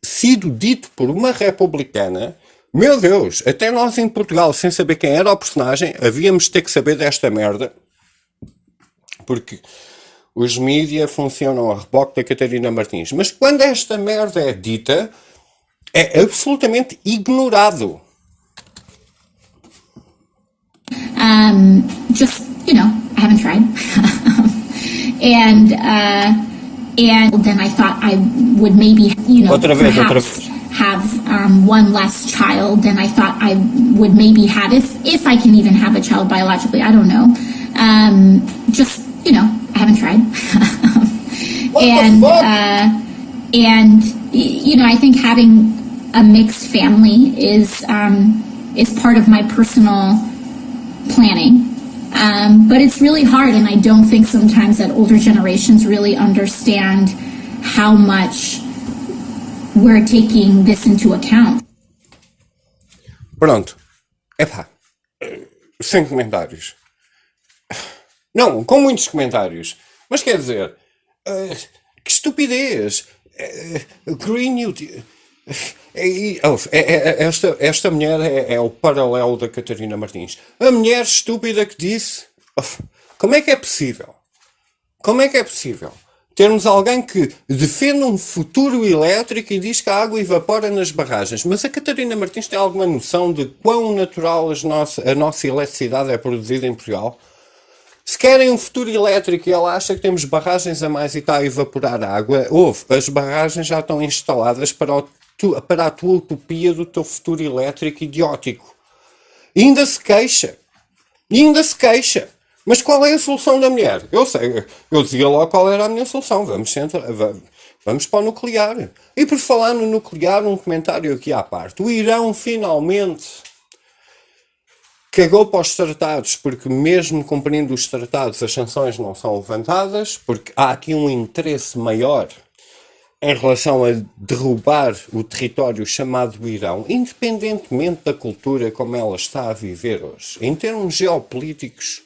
sido dito por uma republicana, meu Deus, até nós em Portugal, sem saber quem era o personagem, havíamos de ter que saber desta merda, porque os mídias funcionam a reboque da Catarina Martins. Mas quando esta merda é dita, é absolutamente ignorado. Just, I haven't tried. and then I thought I would maybe, perhaps have one less child than I thought I would maybe have if I can even have a child biologically. I don't know. Just, I haven't tried. I think having a mixed family is part of my personal planning. But it's really hard, and I don't think sometimes that older generations really understand how much we're taking this into account. Pronto. Epá. Sem comentários. Não, com muitos comentários. Mas quer dizer, que estupidez. Green New Deal. Esta mulher é o paralelo da Catarina Martins. A mulher estúpida que disse... Como é que é possível? Como é que é possível termos alguém que defende um futuro elétrico e diz que a água evapora nas barragens? Mas a Catarina Martins tem alguma noção de quão natural a nossa eletricidade é produzida em Portugal? Se querem um futuro elétrico e ela acha que temos barragens a mais e está a evaporar a água, as barragens já estão instaladas para a tua utopia do teu futuro elétrico idiótico. E ainda se queixa. Mas qual é a solução da mulher? Eu sei, eu dizia logo qual era a minha solução. Vamos para o nuclear. E por falar no nuclear, um comentário aqui à parte. O Irão finalmente cagou para os tratados, porque mesmo cumprindo os tratados as sanções não são levantadas, porque há aqui um interesse maior em relação a derrubar o território chamado Irão, independentemente da cultura como ela está a viver hoje. Em termos geopolíticos,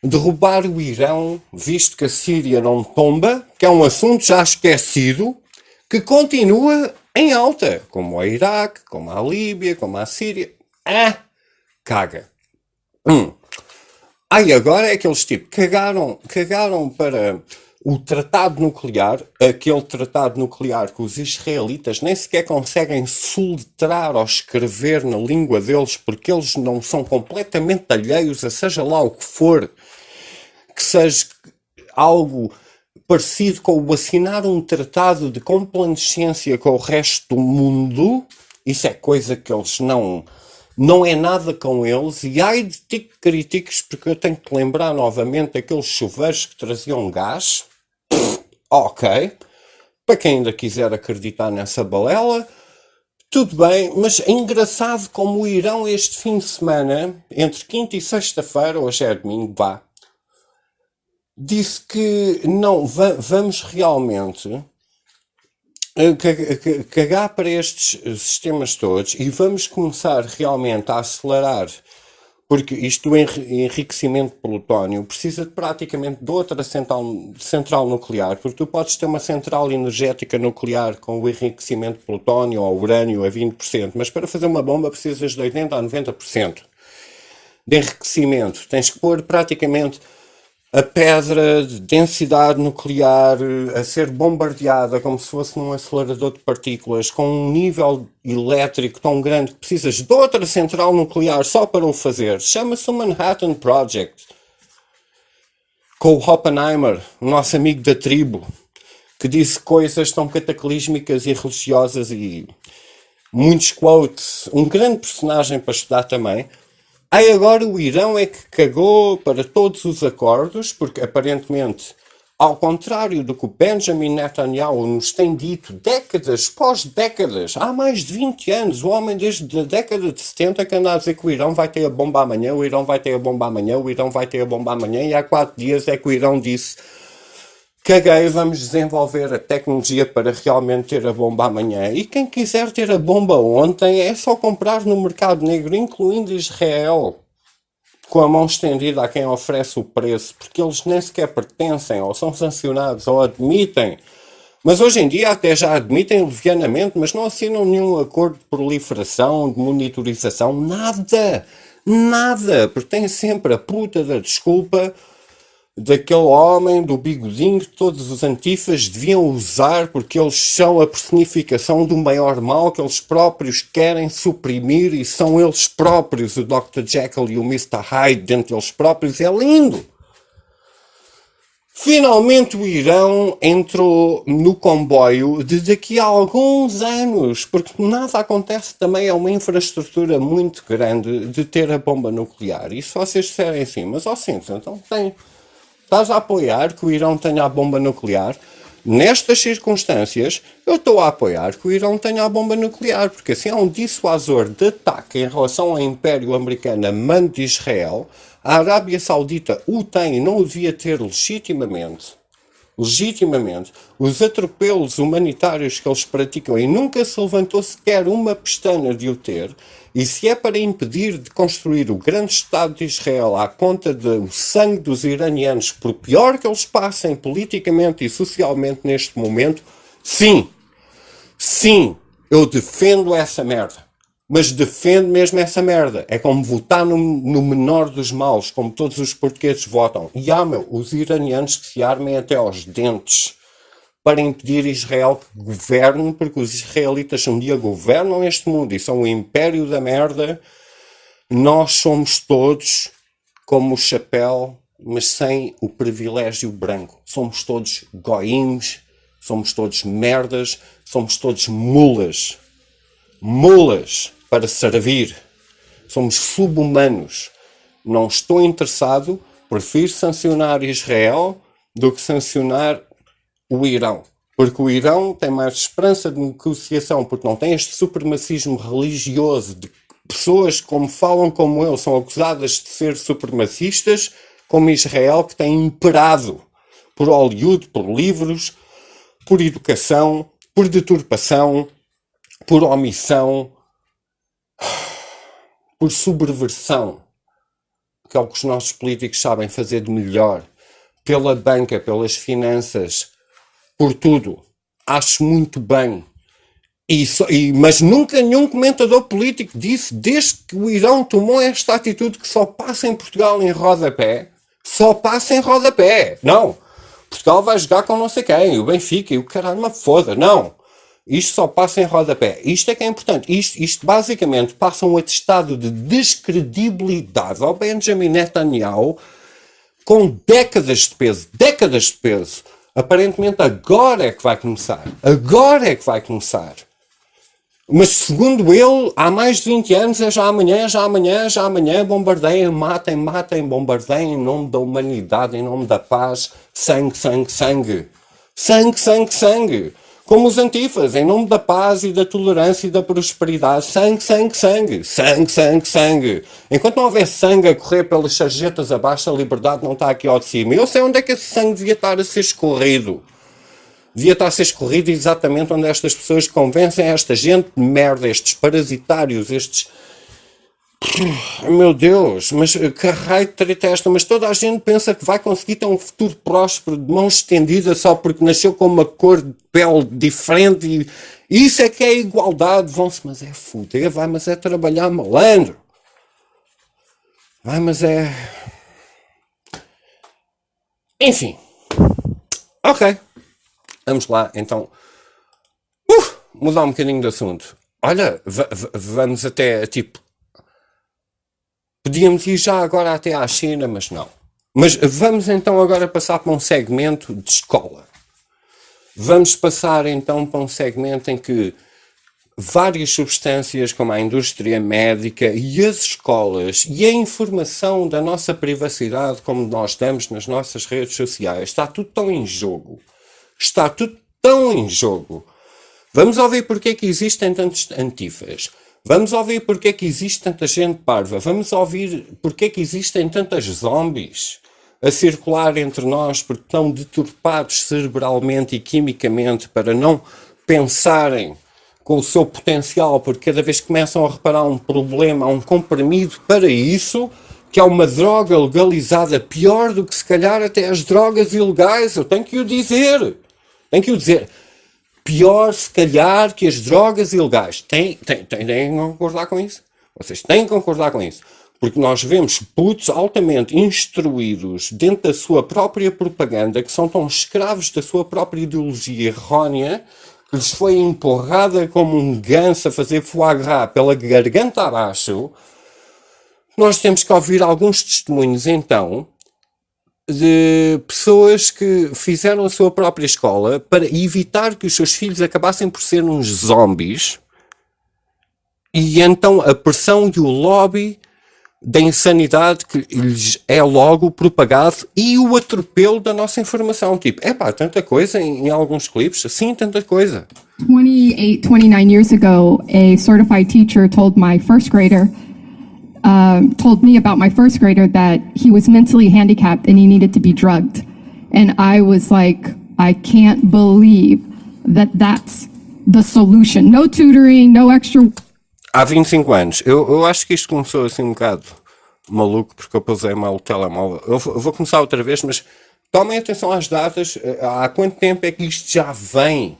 derrubar o Irão, visto que a Síria não tomba, que é um assunto já esquecido, que continua em alta, como o Iraque, como a Líbia, como a Síria. Caga. Agora é aqueles tipos cagaram para o tratado nuclear, aquele tratado nuclear que os israelitas nem sequer conseguem soletrar ou escrever na língua deles, porque eles não são completamente alheios a seja lá o que for, que seja algo parecido com o assinar um tratado de complacência com o resto do mundo. Isso é coisa que eles não é nada com eles. E ai de ti que critiques, porque eu tenho que lembrar novamente daqueles chuveiros que traziam gás. Ok, para quem ainda quiser acreditar nessa balela, tudo bem, mas é engraçado como o Irão este fim de semana, entre quinta e sexta-feira, hoje é domingo, disse que não, vamos realmente cagar para estes sistemas todos e vamos começar realmente a acelerar, porque isto do enriquecimento de plutónio precisa de praticamente de outra central nuclear, porque tu podes ter uma central energética nuclear com o enriquecimento de plutónio ou urânio a 20%, mas para fazer uma bomba precisas de 80% a 90% de enriquecimento. Tens que pôr praticamente a pedra de densidade nuclear a ser bombardeada como se fosse num acelerador de partículas com um nível elétrico tão grande que precisas de outra central nuclear só para o fazer. Chama-se o Manhattan Project. Com o Oppenheimer, o nosso amigo da tribo, que disse coisas tão cataclísmicas e religiosas e muitos quotes, um grande personagem para estudar também. Aí agora o Irão é que cagou para todos os acordos, porque aparentemente, ao contrário do que o Benjamin Netanyahu nos tem dito décadas pós décadas, há mais de 20 anos, o homem desde a década de 70 que anda a dizer que o Irão vai ter a bomba amanhã, o Irão vai ter a bomba amanhã, o Irão vai ter a bomba amanhã, e há 4 dias é que o Irão disse: caguei, vamos desenvolver a tecnologia para realmente ter a bomba amanhã. E quem quiser ter a bomba ontem é só comprar no mercado negro, incluindo Israel, com a mão estendida a quem oferece o preço, porque eles nem sequer pertencem, ou são sancionados, ou admitem. Mas hoje em dia até já admitem levianamente, mas não assinam nenhum acordo de proliferação, de monitorização, nada, porque têm sempre a puta da desculpa daquele homem do bigodinho que todos os antifas deviam usar porque eles são a personificação do maior mal que eles próprios querem suprimir, e são eles próprios, o Dr. Jekyll e o Mr. Hyde dentro deles próprios. É lindo! Finalmente o Irão entrou no comboio de daqui a alguns anos, porque nada acontece também a uma infraestrutura muito grande de ter a bomba nuclear. E se vocês disserem assim, mas então estás a apoiar que o Irão tenha a bomba nuclear? Nestas circunstâncias, eu estou a apoiar que o Irão tenha a bomba nuclear, porque assim é um dissuasor de ataque em relação ao Império Americano a mando de Israel. A Arábia Saudita o tem e não o devia ter legitimamente. Os atropelos humanitários que eles praticam, e nunca se levantou sequer uma pestana de o ter. E se é para impedir de construir o grande Estado de Israel à conta do sangue dos iranianos, por pior que eles passem politicamente e socialmente neste momento, sim, eu defendo essa merda. Mas defendo mesmo essa merda. É como votar no menor dos males, como todos os portugueses votam. E os iranianos que se armem até aos dentes para impedir Israel que governe, porque os israelitas um dia governam este mundo e são o império da merda. Nós somos todos como o chapéu, mas sem o privilégio branco. Somos todos goímos, somos todos merdas, somos todos mulas para servir. Somos sub-humanos. Não estou interessado, prefiro sancionar Israel do que sancionar o Irão. Porque o Irão tem mais esperança de negociação, porque não tem este supremacismo religioso de pessoas que, como falam como eu, são acusadas de ser supremacistas, como Israel, que tem imperado por Hollywood, por livros, por educação, por deturpação, por omissão, por subversão, que é o que os nossos políticos sabem fazer de melhor, pela banca, pelas finanças, por tudo. Acho muito bem. Mas nunca nenhum comentador político disse, desde que o Irão tomou esta atitude, que só passa em Portugal em rodapé. Só passa em rodapé. Não. Portugal vai jogar com não sei quem, o Benfica e o caralho, uma foda. Não. Isto só passa em rodapé. Isto é que é importante. Isto basicamente passa um atestado de descredibilidade ao Benjamin Netanyahu com décadas de peso. Aparentemente agora é que vai começar. Mas segundo ele, há mais de 20 anos, é já amanhã, bombardeiem, matem, bombardeiem em nome da humanidade, em nome da paz, sangue. Como os antifas, em nome da paz e da tolerância e da prosperidade, sangue. Enquanto não houver sangue a correr pelas sarjetas abaixo, a liberdade não está aqui ao de cima. Eu sei onde é que esse sangue devia estar a ser escorrido. Devia estar a ser escorrido exatamente onde estas pessoas convencem esta gente de merda, estes parasitários, estes... Meu Deus, mas que raio de treta é esta? Mas toda a gente pensa que vai conseguir ter um futuro próspero de mão estendida só porque nasceu com uma cor de pele diferente e isso é que é igualdade. Vão-se, mas é foder, mas é trabalhar malandro. Mas é... Enfim. Ok. Vamos lá, então. Mudar um bocadinho de assunto. Olha, vamos até, tipo... Podíamos ir já agora até à China, mas não. Mas vamos então agora passar para um segmento de escola. Vamos passar então para um segmento em que várias substâncias como a indústria médica e as escolas e a informação da nossa privacidade como nós damos nas nossas redes sociais, está tudo tão em jogo. Está tudo tão em jogo. Vamos ouvir porque é que existem tantos antifas. Vamos ouvir porque é que existe tanta gente parva. Vamos ouvir porque é que existem tantas zombies a circular entre nós porque estão deturpados cerebralmente e quimicamente para não pensarem com o seu potencial, porque cada vez que começam a reparar um problema, há um comprimido para isso, que é uma droga legalizada pior do que se calhar até as drogas ilegais. Eu tenho que o dizer. Pior se calhar que as drogas ilegais. Têm que concordar com isso. Vocês têm que concordar com isso. Porque nós vemos putos altamente instruídos dentro da sua própria propaganda, que são tão escravos da sua própria ideologia errónea, que lhes foi empurrada como um ganso a fazer foie gras pela garganta abaixo. Nós temos que ouvir alguns testemunhos, então, de pessoas que fizeram a sua própria escola para evitar que os seus filhos acabassem por ser uns zombies, e então a pressão e o lobby da insanidade que lhes é logo propagado e o atropelo da nossa informação. Tipo, tanta coisa em alguns clipes, sim, tanta coisa. 29 years ago, a certified teacher told my first grader, told me about my first grader that he was mentally handicapped and he needed to be drugged. And I was like, I can't believe that that's the solution. No tutoring, no extra... Há 25 anos. Eu acho que isto começou assim um bocado maluco porque eu pusei mal o telemóvel. Eu vou começar outra vez, mas tomem atenção às datas. Há quanto tempo é que isto já vem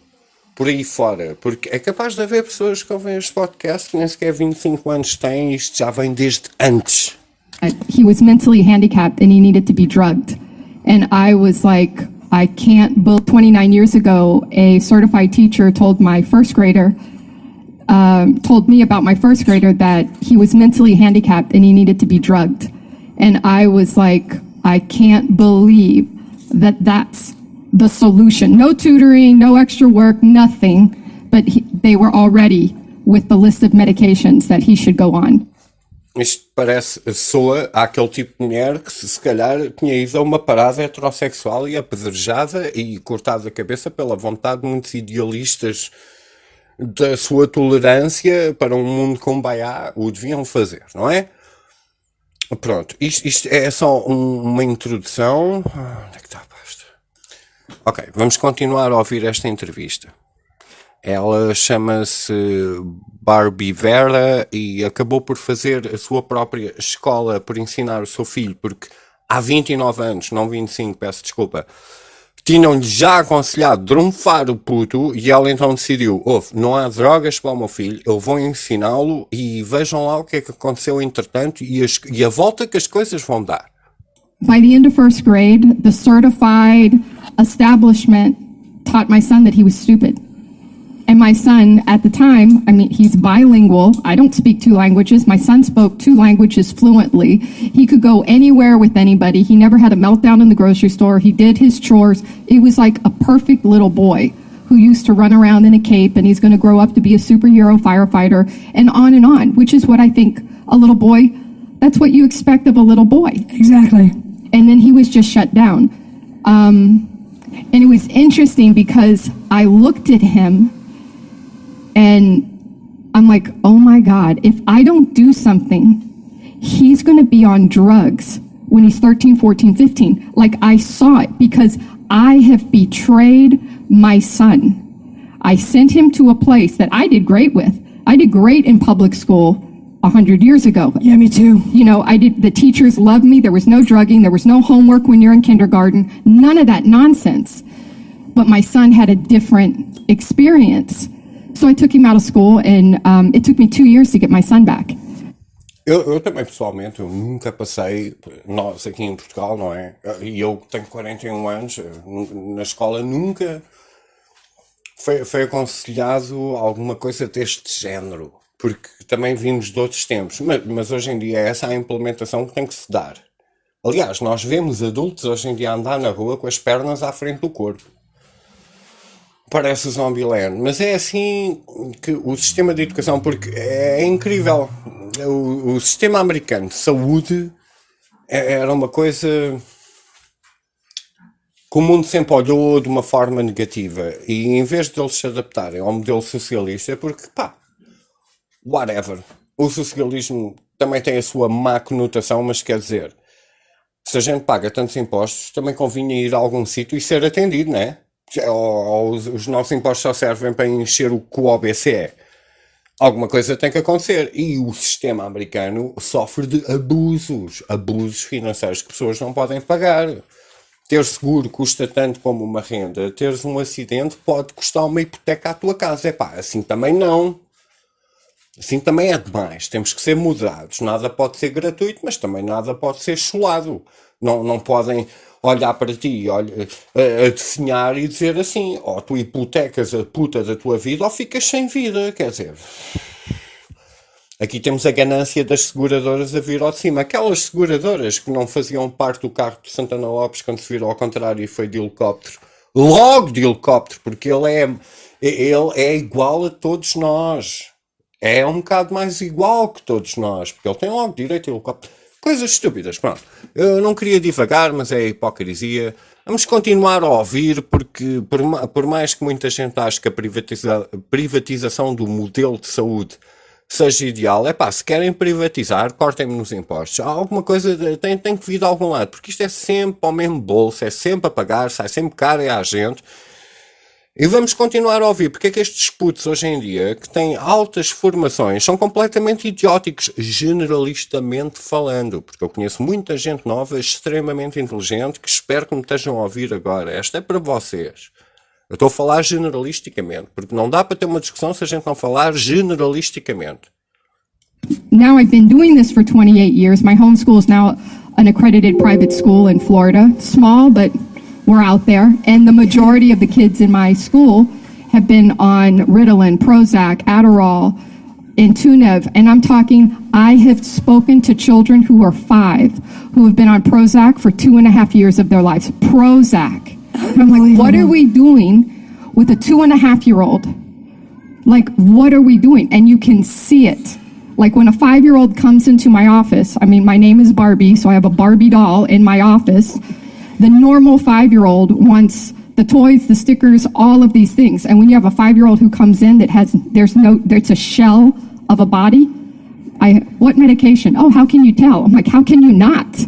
por aí fora? Porque é capaz de haver pessoas que ouvem este podcast que nem sequer 25 anos têm, isto já vem desde antes. He was mentally handicapped and he needed to be drugged. And I was like, I can't believe 29 years ago, a certified teacher told my first grader, told me about my first grader that he was mentally handicapped and he needed to be drugged. And I was like, I can't believe that that's the solution. No tutoring, no extra work, nothing. But they were already with the list of medications that he should go on. Isto soa àquele tipo de mulher que se calhar tinha ido a uma parada heterossexual e apedrejada e cortada a cabeça pela vontade de muitos idealistas da sua tolerância para um mundo com baiá, o deviam fazer, não é? Pronto, isto é só uma introdução. Onde é que está a pasta? Ok, vamos continuar a ouvir esta entrevista. Ela chama-se Barbie Vera e acabou por fazer a sua própria escola, por ensinar o seu filho, porque há 29 anos, não 25, peço desculpa, tinham-lhe já aconselhado drunfar o puto e ela então decidiu, não há drogas para o meu filho, eu vou ensiná-lo e vejam lá o que é que aconteceu entretanto e a volta que as coisas vão dar. By the end of first grade, the certified establishment taught my son that he was stupid. And my son, at the time, I mean, he's bilingual. I don't speak two languages. My son spoke two languages fluently. He could go anywhere with anybody. He never had a meltdown in the grocery store. He did his chores. It was like a perfect little boy who used to run around in a cape, and he's going to grow up to be a superhero firefighter, and on, which is what I think a little boy, that's what you expect of a little boy. Exactly. And then he was just shut down. And it was interesting because I looked at him and I'm like, oh my God, if I don't do something, he's going to be on drugs when he's 13, 14, 15. Like, I saw it because I have betrayed my son. I sent him to a place that I did great with. I did great in public school 100 years ago. Yeah, me too. You know, the teachers loved me. There was no drugging. There was no homework when you're in kindergarten. None of that nonsense. But my son had a different experience. So I took him out of school, and it took me 2 years to get my son back. Eu também, pessoalmente, eu nunca passei, nós aqui em Portugal, não é? E eu tenho 41 anos, na escola nunca foi aconselhado alguma coisa deste género, porque também vimos de outros tempos, mas hoje em dia essa é a implementação que tem que se dar. Aliás, nós vemos adultos hoje em dia andar na rua com as pernas à frente do corpo. parece o Zombieland, mas é assim que o sistema de educação, porque é incrível, o sistema americano de saúde era uma coisa que o mundo sempre olhou de uma forma negativa, e em vez de eles se adaptarem ao modelo socialista, porque whatever, o socialismo também tem a sua má conotação, mas quer dizer, se a gente paga tantos impostos, também convinha ir a algum sítio e ser atendido, não é? Ou os nossos impostos só servem para encher o que o OBC é. Alguma coisa tem que acontecer. E o sistema americano sofre de abusos financeiros que pessoas não podem pagar. Ter seguro custa tanto como uma renda. Teres um acidente pode custar uma hipoteca à tua casa. Assim também não. Assim também é demais. Temos que ser moderados. Nada pode ser gratuito, mas também nada pode ser chulado. Não podem olhar para ti a desenhar e dizer assim, ou tu hipotecas a puta da tua vida ou ficas sem vida. Quer dizer, aqui temos a ganância das seguradoras a vir ao de cima. Aquelas seguradoras que não faziam parte do carro de Santana Lopes quando se virou ao contrário e foi de helicóptero. Logo de helicóptero, porque ele é igual a todos nós. É um bocado mais igual que todos nós, porque ele tem logo direito a helicóptero. Coisas estúpidas, pronto. Eu não queria divagar, mas é hipocrisia. Vamos continuar a ouvir, porque por mais que muita gente ache que a privatização do modelo de saúde seja ideal, se querem privatizar, cortem-me nos impostos. Alguma coisa tem que vir de algum lado, porque isto é sempre ao mesmo bolso, é sempre a pagar, sai sempre caro à gente. E vamos continuar a ouvir, porque é que estes putos hoje em dia, que têm altas formações, são completamente idióticos, generalistamente falando, porque eu conheço muita gente nova, extremamente inteligente, que espero que me estejam a ouvir agora. Esta é para vocês. Eu estou a falar generalisticamente, porque não dá para ter uma discussão se a gente não falar generalisticamente. Now I've been doing this for 28 years. My homeschool is now an accredited private school in Florida. Small, but we're out there. And the majority of the kids in my school have been on Ritalin, Prozac, Adderall, Intuniv. And I'm talking, I have spoken to children who are 5 who have been on Prozac for 2.5 years of their lives. Prozac. And I'm like, what are we doing with a 2.5-year-old? Like, what are we doing? And you can see it. Like when a 5-year-old comes into my office, I mean, my name is Barbie, so I have a Barbie doll in my office. The normal 5-year-old wants the toys, the stickers, all of these things. And when you have a 5-year-old who comes in that there's a shell of a body, what medication? Oh, how can you tell? I'm like, how can you not?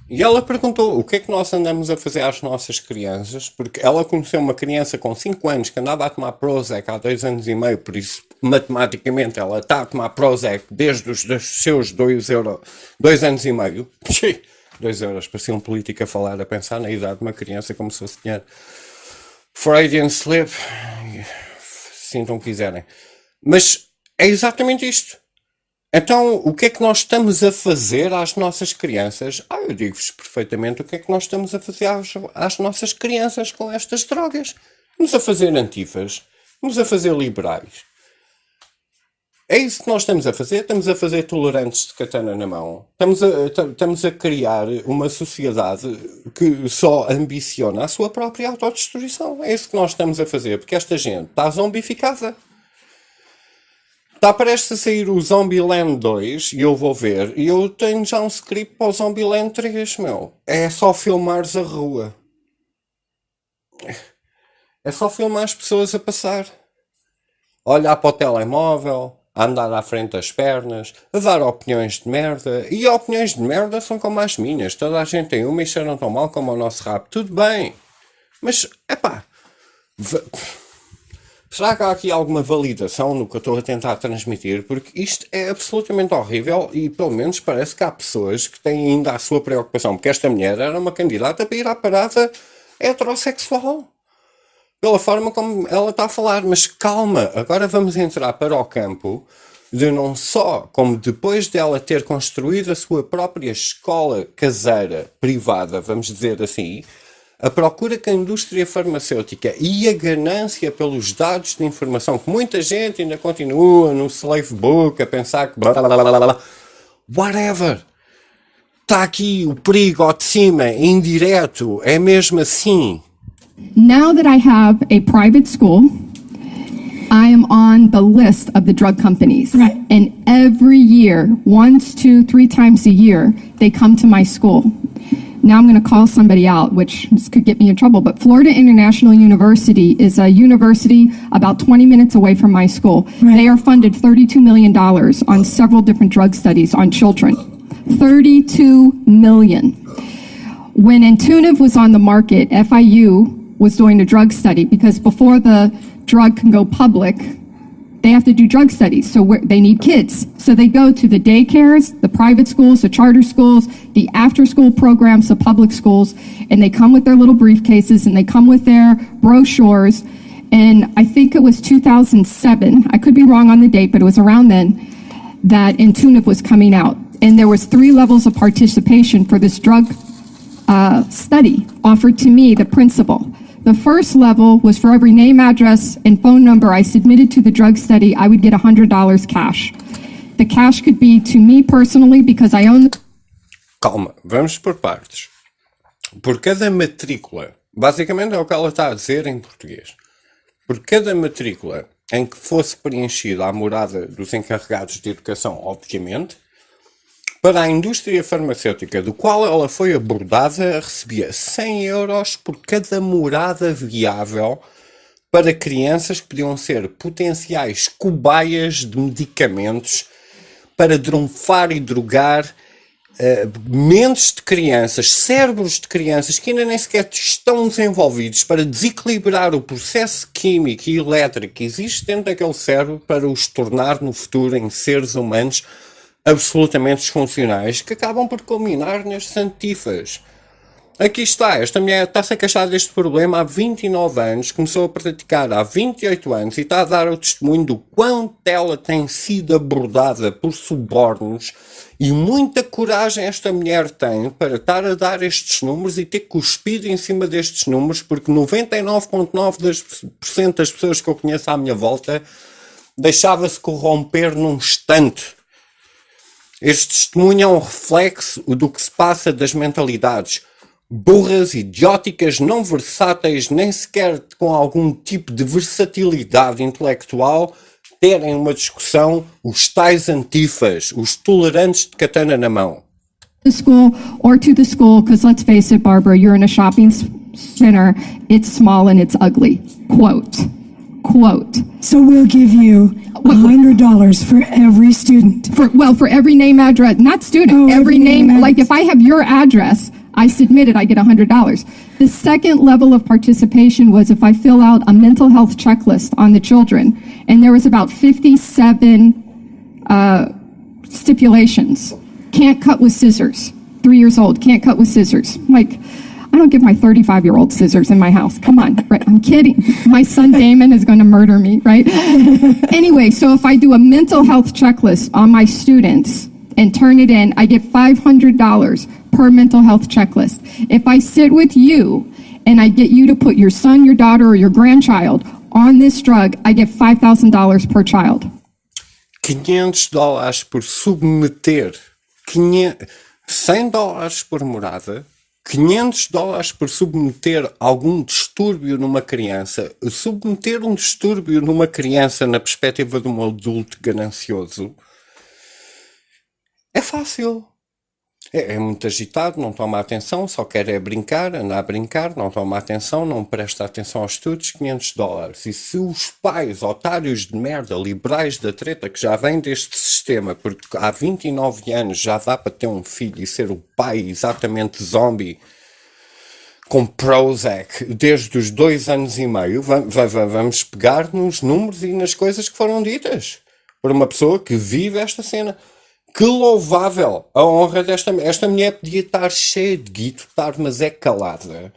E ela perguntou o que é que nós andamos a fazer às nossas crianças, porque ela conheceu uma criança com 5 anos que andava a tomar Prozac há 2 anos e meio, por isso, matematicamente, ela está a tomar Prozac desde os seus 2 anos e meio. 2 euros, parecia um político a falar, a pensar na idade de uma criança como se fosse dinheiro. Freudian slip, sintam o que quiserem. Mas é exatamente isto. Então, o que é que nós estamos a fazer às nossas crianças? Eu digo-vos perfeitamente o que é que nós estamos a fazer às nossas crianças com estas drogas. Estamos a fazer antifas, estamos a fazer liberais. É isso que nós estamos a fazer tolerantes de katana na mão. Estamos a criar uma sociedade que só ambiciona a sua própria autodestruição. É isso que nós estamos a fazer, porque esta gente está zombificada. Está prestes a sair o Zombieland 2 e eu vou ver. E eu tenho já um script para o Zombieland 3, meu. É só filmares a rua. É só filmar as pessoas a passar. Olhar para o telemóvel, a andar à frente das pernas, a dar opiniões de merda. E opiniões de merda são como as minhas. Toda a gente tem uma e cheiram tão mal como o nosso rap. Tudo bem. Mas, será que há aqui alguma validação no que eu estou a tentar transmitir? Porque isto é absolutamente horrível e pelo menos parece que há pessoas que têm ainda a sua preocupação. Porque esta mulher era uma candidata para ir à parada heterossexual. Pela forma como ela está a falar. Mas calma, agora vamos entrar para o campo de não só como depois dela ter construído a sua própria escola caseira, privada, vamos dizer assim, a procura que a indústria farmacêutica e a ganância pelos dados de informação, que muita gente ainda continua no slave book a pensar que whatever, está aqui o perigo ao de cima, indireto, é mesmo assim. Now that I have a private school, I am on the list of the drug companies. Right. And every year, once, 2, 3 times a year, they come to my school. Now I'm going to call somebody out, which this could get me in trouble, but Florida International University is a university about 20 minutes away from my school. Right. They are funded $32 million on several different drug studies on children. $32 million. When Intuniv was on the market, FIU was doing a drug study because before the drug can go public, they have to do drug studies. So they need kids. So they go to the daycares, the private schools, the charter schools, the after-school programs, the public schools, and they come with their little briefcases and they come with their brochures. And I think it was 2007, I could be wrong on the date, but it was around then, that Intuniv was coming out. And there was 3 levels of participation for this drug study offered to me, the principal. The first level was for every name, address, and phone number I submitted to the drug study, I would get $100 cash. The cash could be to me personally because I own the... Calma, vamos por partes. Por cada matrícula, basicamente é o que ela está a dizer em português. Por cada matrícula em que fosse preenchida a morada dos encarregados de educação, obviamente, para a indústria farmacêutica do qual ela foi abordada, recebia 100 euros por cada morada viável para crianças que podiam ser potenciais cobaias de medicamentos para drunfar e drogar mentes de crianças, cérebros de crianças que ainda nem sequer estão desenvolvidos para desequilibrar o processo químico e elétrico que existe dentro daquele cérebro para os tornar no futuro em seres humanos absolutamente disfuncionais que acabam por culminar nestes antifas. Aqui está, esta mulher está-se a queixar deste problema há 29 anos, começou a praticar há 28 anos e está a dar o testemunho do quanto ela tem sido abordada por subornos e muita coragem esta mulher tem para estar a dar estes números e ter cuspido em cima destes números, porque 99,9% das pessoas que eu conheço à minha volta deixava-se corromper num instante. Este testemunho é um reflexo do que se passa das mentalidades burras, idióticas, não versáteis, nem sequer com algum tipo de versatilidade intelectual, terem uma discussão, os tais antifas, os tolerantes de katana na mão. School or to the school, because let's face it, Barbara, you're in a shopping center, it's small and it's ugly. Quote. So we'll give you $100 for every student. For every name, address, not student, every name. Like if I have your address, I submit it, I get $100. The second level of participation was if I fill out a mental health checklist on the children, and there was about 57 stipulations. Can't cut with scissors. 3 years old, can't cut with scissors. Like, I don't give my 35-year-old scissors in my house. Come on, right? I'm kidding. My son Damon is going to murder me, right? Anyway, so if I do a mental health checklist on my students and turn it in, I get $500 per mental health checklist. If I sit with you and I get you to put your son, your daughter, or your grandchild on this drug, I get $5,000 per child. $500 por submeter, $100 por morada, $500 por submeter algum distúrbio numa criança. Submeter um distúrbio numa criança na perspectiva de um adulto ganancioso é fácil. É muito agitado, não toma atenção, só quer é brincar, anda a brincar, não toma atenção, não presta atenção aos estudos, $500. E se os pais, otários de merda, liberais da treta, que já vêm deste sistema, porque há 29 anos já dá para ter um filho e ser o pai exatamente zombie, com Prozac, desde os 2 anos e meio, vamos pegar nos números e nas coisas que foram ditas por uma pessoa que vive esta cena. Que louvável a honra desta mulher. Esta mulher podia estar cheia de guito, mas é calada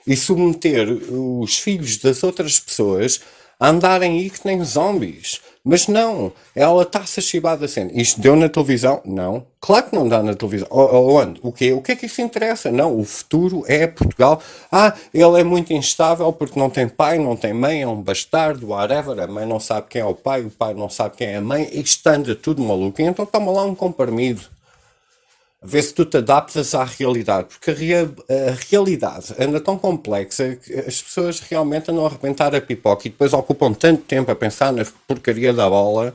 e submeter os filhos das outras pessoas a andarem aí que nem zombies. Mas não, ela está-se a chibar da cena. Isto deu na televisão? Não. Claro que não dá na televisão. Onde? O quê? O que é que isso interessa? Não, o futuro é Portugal. Ele é muito instável porque não tem pai, não tem mãe, é um bastardo, whatever. A mãe não sabe quem é o pai não sabe quem é a mãe. Isto anda tudo maluco. Então toma lá um comprimido. A ver se tu te adaptas à realidade, porque a realidade anda tão complexa que as pessoas realmente andam a arrebentar a pipoca e depois ocupam tanto tempo a pensar na porcaria da bola.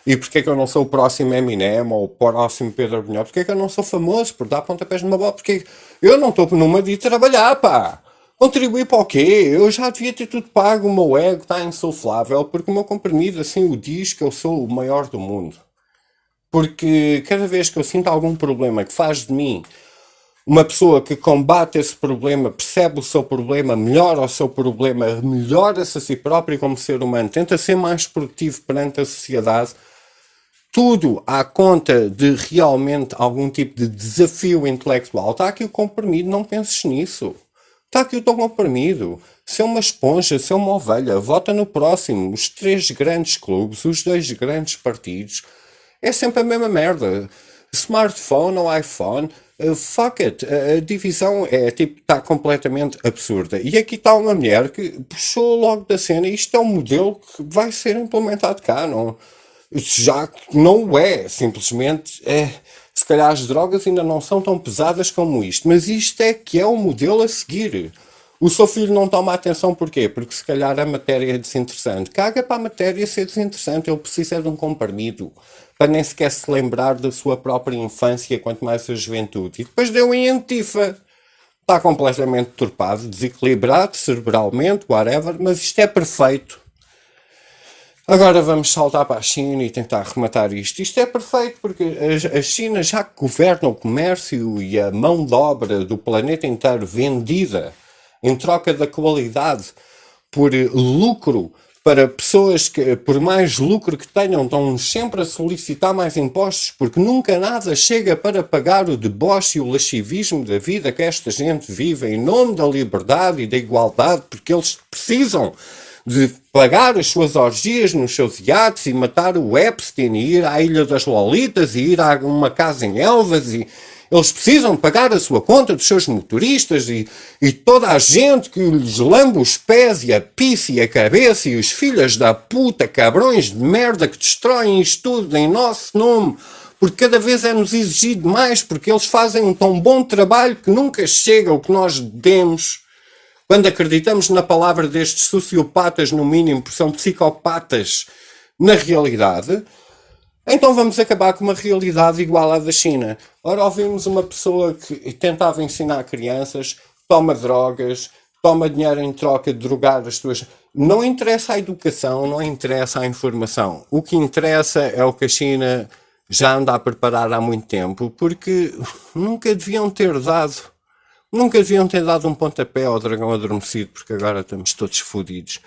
E porque é que eu não sou o próximo Eminem ou o próximo Pedro Brunhão? Porque é que eu não sou famoso por dar pontapés numa bola? Porque eu não estou numa de trabalhar, pá. Contribuir para o quê? Eu já devia ter tudo pago, o meu ego está insuflável, porque o meu comprimido assim o diz que eu sou o maior do mundo. Porque cada vez que eu sinto algum problema que faz de mim uma pessoa que combate esse problema, percebe o seu problema, melhora o seu problema, melhora-se a si próprio como ser humano, tenta ser mais produtivo perante a sociedade, tudo à conta de realmente algum tipo de desafio intelectual. Está aqui o comprimido, não penses nisso. Está aqui o teu comprimido. Se é uma esponja, se é uma ovelha, vota no próximo. Os 3 grandes clubes, os 2 grandes partidos, é sempre a mesma merda. Smartphone ou iPhone, fuck it. A divisão está completamente absurda. E aqui está uma mulher que puxou logo da cena. Isto é um modelo que vai ser implementado cá. Já não é. Simplesmente se calhar as drogas ainda não são tão pesadas como isto. Mas isto é que é o modelo a seguir. O seu filho não toma atenção porquê? Porque se calhar a matéria é desinteressante. Caga para a matéria ser desinteressante. Ele precisa de um comprimido para nem sequer se lembrar da sua própria infância, quanto mais a juventude. E depois deu em antifa. Está completamente turpado, desequilibrado, cerebralmente, whatever, mas isto é perfeito. Agora vamos saltar para a China e tentar rematar isto. Isto é perfeito porque a China, já que governa o comércio e a mão de obra do planeta inteiro vendida em troca da qualidade por lucro, para pessoas que, por mais lucro que tenham, estão sempre a solicitar mais impostos, porque nunca nada chega para pagar o deboche e o lascivismo da vida que esta gente vive em nome da liberdade e da igualdade, porque eles precisam de pagar as suas orgias nos seus iates e matar o Epstein e ir à Ilha das Lolitas e ir a uma casa em Elvas e eles precisam pagar a sua conta dos seus motoristas e toda a gente que lhes lambe os pés e a pisse e a cabeça e os filhos da puta, cabrões de merda que destroem isto tudo em nosso nome, porque cada vez é-nos exigido mais, porque eles fazem um tão bom trabalho que nunca chega ao que nós demos. Quando acreditamos na palavra destes sociopatas, no mínimo, porque são psicopatas na realidade, então vamos acabar com uma realidade igual à da China. Ora, ouvimos uma pessoa que tentava ensinar crianças, toma drogas, toma dinheiro em troca de drogar as suas... Não interessa a educação, não interessa a informação. O que interessa é o que a China já anda a preparar há muito tempo, porque nunca deviam ter dado um pontapé ao dragão adormecido, porque agora estamos todos fodidos.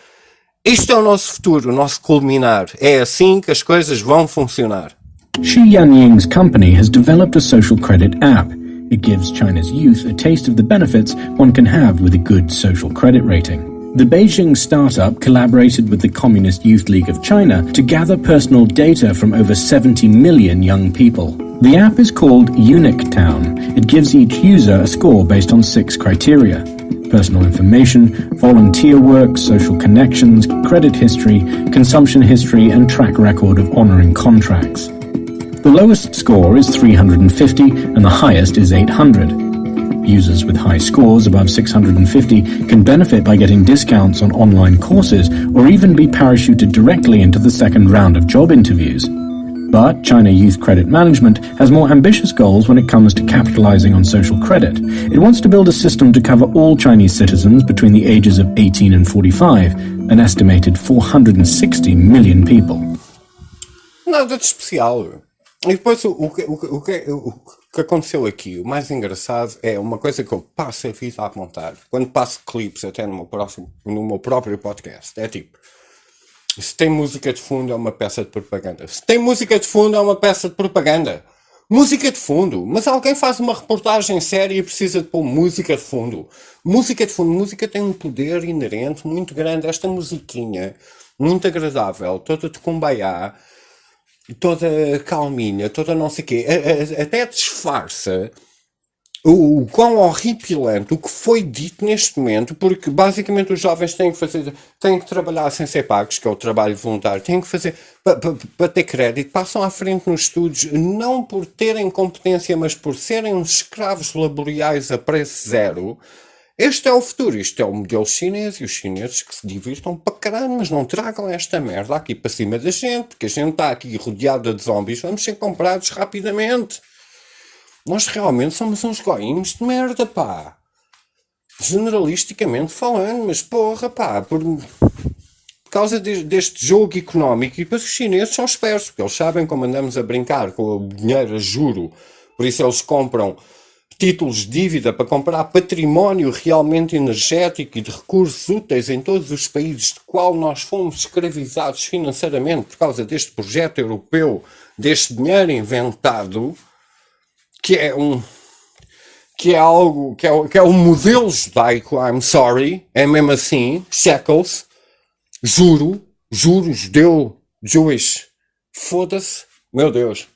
Isto é o nosso futuro, o nosso culminar. É assim que as coisas vão funcionar. Xi Yanying's company has developed a social credit app. It gives China's youth a taste of the benefits one can have with a good social credit rating. The Beijing startup collaborated with the Communist Youth League of China to gather personal data from over 70 million young people. The app is called Unique Town. It gives each user a score based on 6 criteria: personal information, volunteer work, social connections, credit history, consumption history, and track record of honoring contracts. The lowest score is 350 and the highest is 800. Users with high scores above 650 can benefit by getting discounts on online courses or even be parachuted directly into the second round of job interviews. But China Youth Credit Management has more ambitious goals when it comes to capitalizing on social credit. It wants to build a system to cover all Chinese citizens between the ages of 18 and 45, an estimated 460 million people. Nada de especial. E depois o que aconteceu aqui, o mais engraçado é uma coisa que eu passo a vida a apontar. Quando passo clipes até no meu próprio podcast. É tipo, se tem música de fundo é uma peça de propaganda. Se tem música de fundo é uma peça de propaganda. Música de fundo. Mas alguém faz uma reportagem séria e precisa de pôr música de fundo. Música de fundo. Música tem um poder inerente muito grande. Esta musiquinha, muito agradável, toda de kumbaya, toda calminha, toda não sei o quê, até disfarça o quão horripilante o que foi dito neste momento, porque basicamente os jovens têm que trabalhar sem ser pagos, que é o trabalho voluntário, têm que fazer para ter crédito, passam à frente nos estudos, não por terem competência, mas por serem uns escravos laboriais a preço zero. Este é o futuro, isto é o modelo chinês, e os chineses que se divirtam para caralho, mas não tragam esta merda aqui para cima da gente, porque a gente está aqui rodeada de zombies, vamos ser comprados rapidamente. Nós realmente somos uns goinhos de merda, pá. Generalisticamente falando, mas porra, pá, por causa deste jogo económico, e depois os chineses são espertos, porque eles sabem como andamos a brincar com o dinheiro a juro, por isso eles compram títulos de dívida para comprar património realmente energético e de recursos úteis em todos os países de qual nós fomos escravizados financeiramente por causa deste projeto europeu, deste dinheiro inventado, que é o modelo judaico. I'm sorry, é mesmo assim, shekels, juro, judeu, Jewish, foda-se, meu Deus,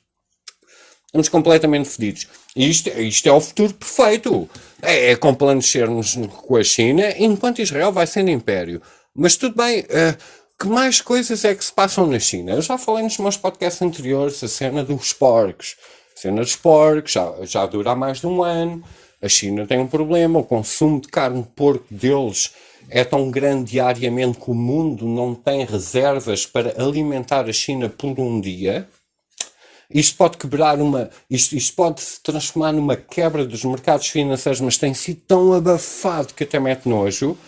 estamos completamente fedidos. E isto é o futuro perfeito, é complanescermos com a China, enquanto Israel vai sendo império. Mas tudo bem, que mais coisas é que se passam na China? Eu já falei nos meus podcasts anteriores, a cena dos porcos. A cena dos porcos já dura há mais de um ano. A China tem um problema, o consumo de carne de porco deles é tão grande diariamente que o mundo não tem reservas para alimentar a China por um dia. Isto pode quebrar isto pode se transformar numa quebra dos mercados financeiros, mas tem sido tão abafado que até mete nojo.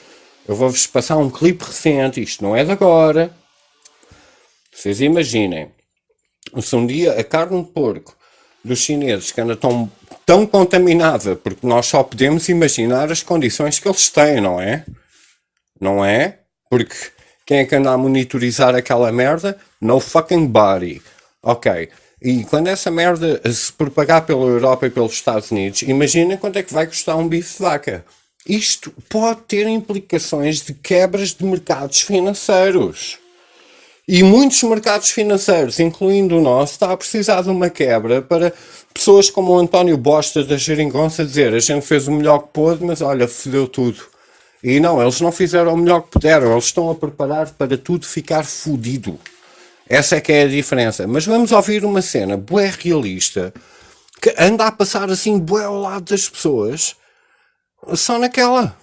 Eu vou-vos passar um clipe recente, isto não é de agora. Vocês imaginem, se um dia a carne de porco dos chineses, que anda tão contaminada, porque nós só podemos imaginar as condições que eles têm, não é? Não é? Porque quem é que anda a monitorizar aquela merda? No fucking body. Ok. E quando essa merda se propagar pela Europa e pelos Estados Unidos, imaginem quanto é que vai custar um bife de vaca. Isto pode ter implicações de quebras de mercados financeiros. E muitos mercados financeiros, incluindo o nosso, está a precisar de uma quebra para pessoas como o António Bosta da Geringonça dizer: a gente fez o melhor que pôde, mas olha, fodeu tudo. E não, eles não fizeram o melhor que puderam, eles estão a preparar para tudo ficar fodido. Essa é que é a diferença. Mas vamos ouvir uma cena bué realista, que anda a passar assim bué ao lado das pessoas, só naquela.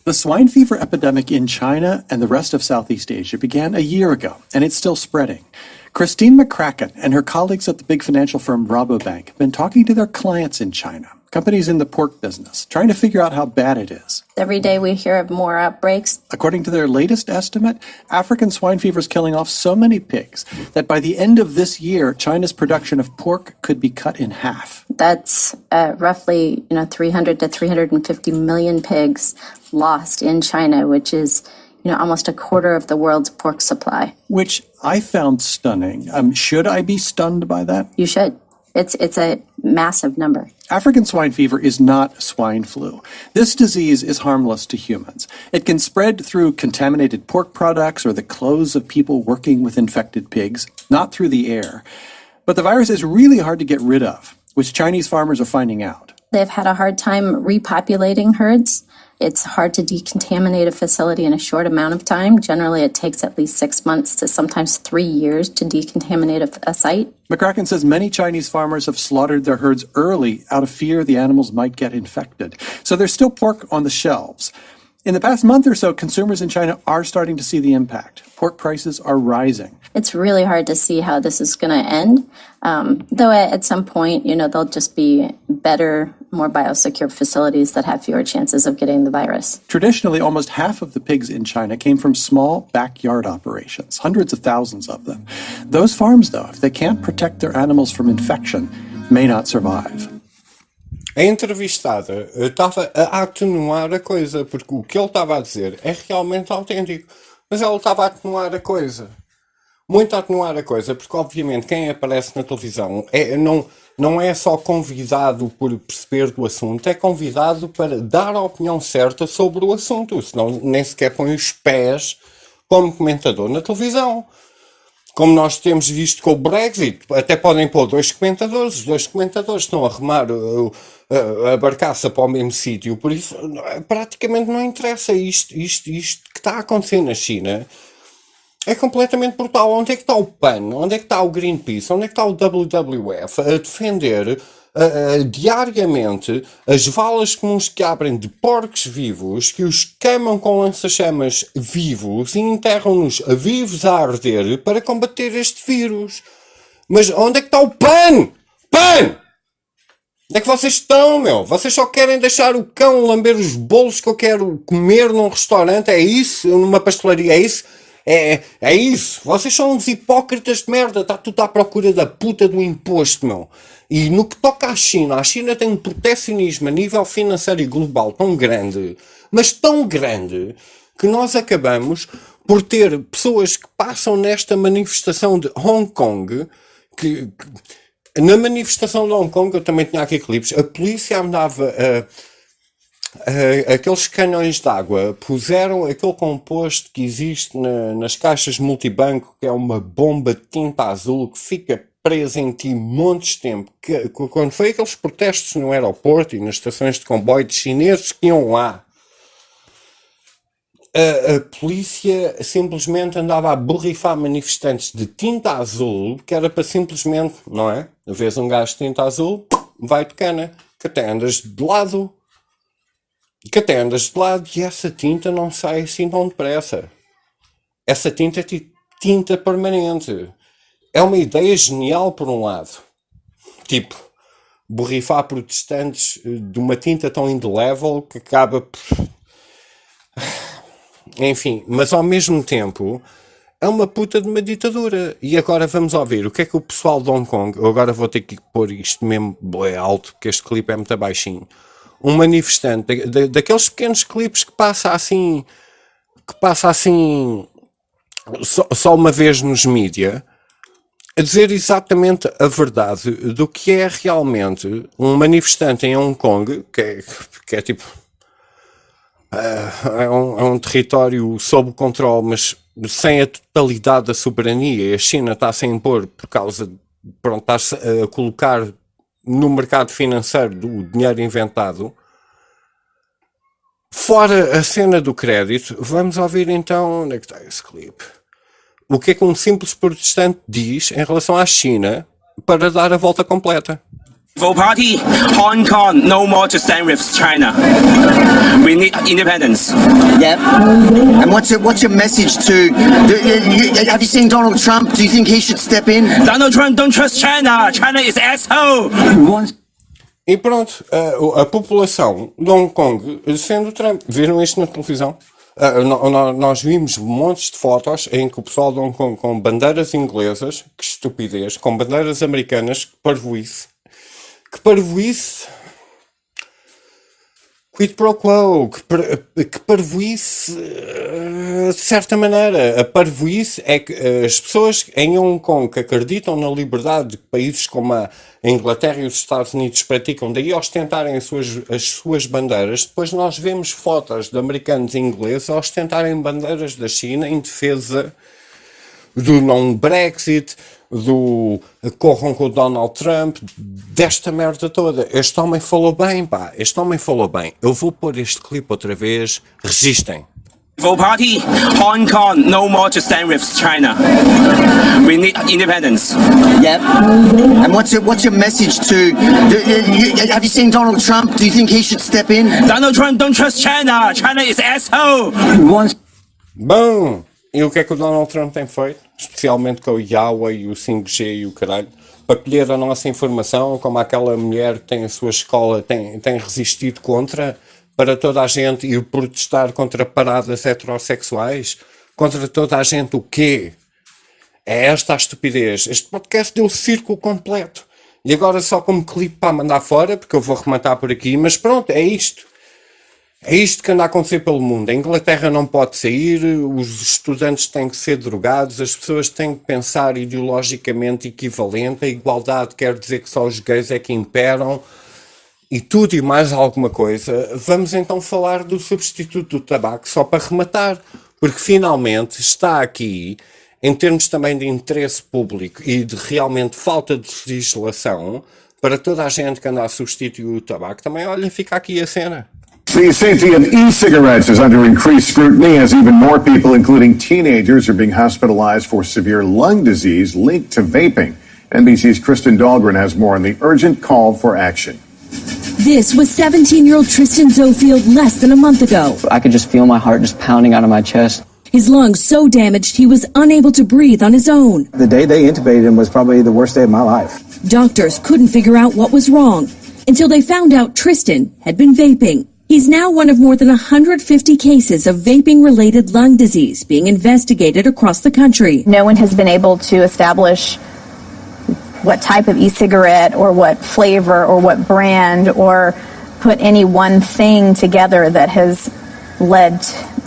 The swine fever epidemic in China and the rest of Southeast Asia began a year ago, and it's still spreading. Christine McCracken and her colleagues at the big financial firm Rabobank have been talking to their clients in China, companies in the pork business, trying to figure out how bad it is. Every day we hear of more outbreaks. According to their latest estimate, African swine fever is killing off so many pigs that by the end of this year, China's production of pork could be cut in half. That's roughly 300 to 350 million pigs lost in China, which is almost a quarter of the world's pork supply. Which I found stunning. Should I be stunned by that? You should. It's a massive number. African swine fever is not swine flu. This disease is harmless to humans. It can spread through contaminated pork products or the clothes of people working with infected pigs, not through the air. But the virus is really hard to get rid of, which Chinese farmers are finding out. They've had a hard time repopulating herds. It's hard to decontaminate a facility in a short amount of time. Generally, it takes at least 6 months to sometimes 3 years to decontaminate a site. McCracken says many Chinese farmers have slaughtered their herds early out of fear the animals might get infected. So there's still pork on the shelves. In the past month or so, consumers in China are starting to see the impact. Pork prices are rising. It's really hard to see how this is going to end. Though at some point, there'll just be better, more biosecure facilities that have fewer chances of getting the virus. Traditionally, almost half of the pigs in China came from small backyard operations, hundreds of thousands of them. Those farms, though, if they can't protect their animals from infection, may not survive. A entrevistada estava a atenuar a coisa, porque o que ele estava a dizer é realmente autêntico. Mas ela estava a atenuar a coisa. Muito a atenuar a coisa, porque obviamente quem aparece na televisão não é só convidado por perceber do assunto, é convidado para dar a opinião certa sobre o assunto, senão nem sequer põe os pés como comentador na televisão. como nós temos visto com o Brexit, até podem pôr dois comentadores, os dois comentadores estão a remar a barcaça para o mesmo sítio, por isso praticamente não interessa isto que está a acontecer na China. É completamente brutal. Onde é que está o PAN? Onde é que está o Greenpeace? Onde é que está o WWF a defender diariamente as valas comuns que abrem de porcos vivos, que os queimam com lança-chamas vivos e enterram-nos a vivos a arder para combater este vírus? Mas onde é que está o PAN? PAN! Onde é que vocês estão, meu? Vocês só querem deixar o cão lamber os bolos que eu quero comer num restaurante? É isso? Numa pastelaria? É isso? É isso. Vocês são uns hipócritas de merda. Está tudo à procura da puta do imposto, meu. E no que toca à China, a China tem um proteccionismo a nível financeiro e global tão grande, mas tão grande, que nós acabamos por ter pessoas que passam nesta manifestação de Hong Kong, que na manifestação de Hong Kong, eu também tinha aqui clipes, a polícia andava aqueles canhões de água, puseram aquele composto que existe nas caixas multibanco, que é uma bomba de tinta azul que fica presa em ti montes de tempo. Quando foi aqueles protestos no aeroporto e nas estações de comboio de chineses que iam lá, a polícia simplesmente andava a borrifar manifestantes de tinta azul, que era para simplesmente, não é? Vês um gajo de tinta azul, vai de cana, que até andas de lado. E essa tinta não sai assim tão depressa. Essa tinta é tipo tinta permanente. É uma ideia genial por um lado. Tipo, borrifar protestantes de uma tinta tão indelével que acaba por... Enfim, mas ao mesmo tempo é uma puta de uma ditadura. E agora vamos ouvir o que é que o pessoal de Hong Kong... Eu agora vou ter que pôr isto mesmo bem alto, porque este clipe é muito baixinho. Um manifestante, daqueles pequenos clipes que passa assim só uma vez nos mídia, a dizer exatamente a verdade do que é realmente um manifestante em Hong Kong, que é tipo é um território sob controle, mas sem a totalidade da soberania. A China está-se a impor por causa de, pronto, está-se a colocar no mercado financeiro do dinheiro inventado. Fora a cena do crédito, vamos ouvir então, onde é que está esse clipe? O que é que um simples protestante diz em relação à China para dar a volta completa? Labour Party, Hong Kong, no more to stand with China. We need independence. Yep. And what's your message to? Have you seen Donald Trump? Do you think he should step in? Donald Trump don't trust China. China is asshole. E pronto, a população de Hong Kong, sendo Trump, viram isto na televisão? Nós vimos montes de fotos em que o pessoal de Hong Kong com bandeiras inglesas, que estupidez, com bandeiras americanas, que parvoíce, quid pro quo, que parvoíce, de certa maneira. A parvoíce é que as pessoas em Hong Kong que acreditam na liberdade que países como a Inglaterra e os Estados Unidos praticam, daí ostentarem as suas bandeiras, depois nós vemos fotos de americanos e ingleses a ostentarem bandeiras da China em defesa do não-Brexit, do corram com o Donald Trump, desta merda toda. Este homem falou bem, pá. Eu vou pôr este clipe outra vez. Resistem. Labour Party, Hong Kong, no more to stand with China. We need independence. Yep. And what's your message to? Have you seen Donald Trump? Do you think he should step in? Donald Trump don't trust China. China is asshole. Bom, e o que é que o Donald Trump tem feito? Especialmente com o Huawei e o 5G e o caralho, para colher a nossa informação, como aquela mulher que tem a sua escola, tem resistido contra, para toda a gente ir protestar contra paradas heterossexuais, contra toda a gente o quê? É esta a estupidez. Este podcast deu o círculo completo. E agora só como clipe para mandar fora, porque eu vou rematar por aqui, mas pronto, é isto. É isto que anda a acontecer pelo mundo. A Inglaterra não pode sair, os estudantes têm que ser drogados, as pessoas têm que pensar ideologicamente equivalente, a igualdade quer dizer que só os gays é que imperam, e tudo e mais alguma coisa. Vamos então falar do substituto do tabaco, só para rematar, porque finalmente está aqui em termos também de interesse público e de realmente falta de legislação, para toda a gente que anda a substituir o tabaco, também, olha, fica aqui a cena. The safety of e-cigarettes is under increased scrutiny as even more people, including teenagers, are being hospitalized for severe lung disease linked to vaping. NBC's Kristen Dahlgren has more on the urgent call for action. This was 17-year-old Tristan Zofield less than a month ago. I could just feel my heart just pounding out of my chest. His lungs so damaged he was unable to breathe on his own. The day they intubated him was probably the worst day of my life. Doctors couldn't figure out what was wrong until they found out Tristan had been vaping. He's now one of more than 150 cases of vaping-related lung disease being investigated across the country. No one has been able to establish what type of e-cigarette or what flavor or what brand or put any one thing together that has led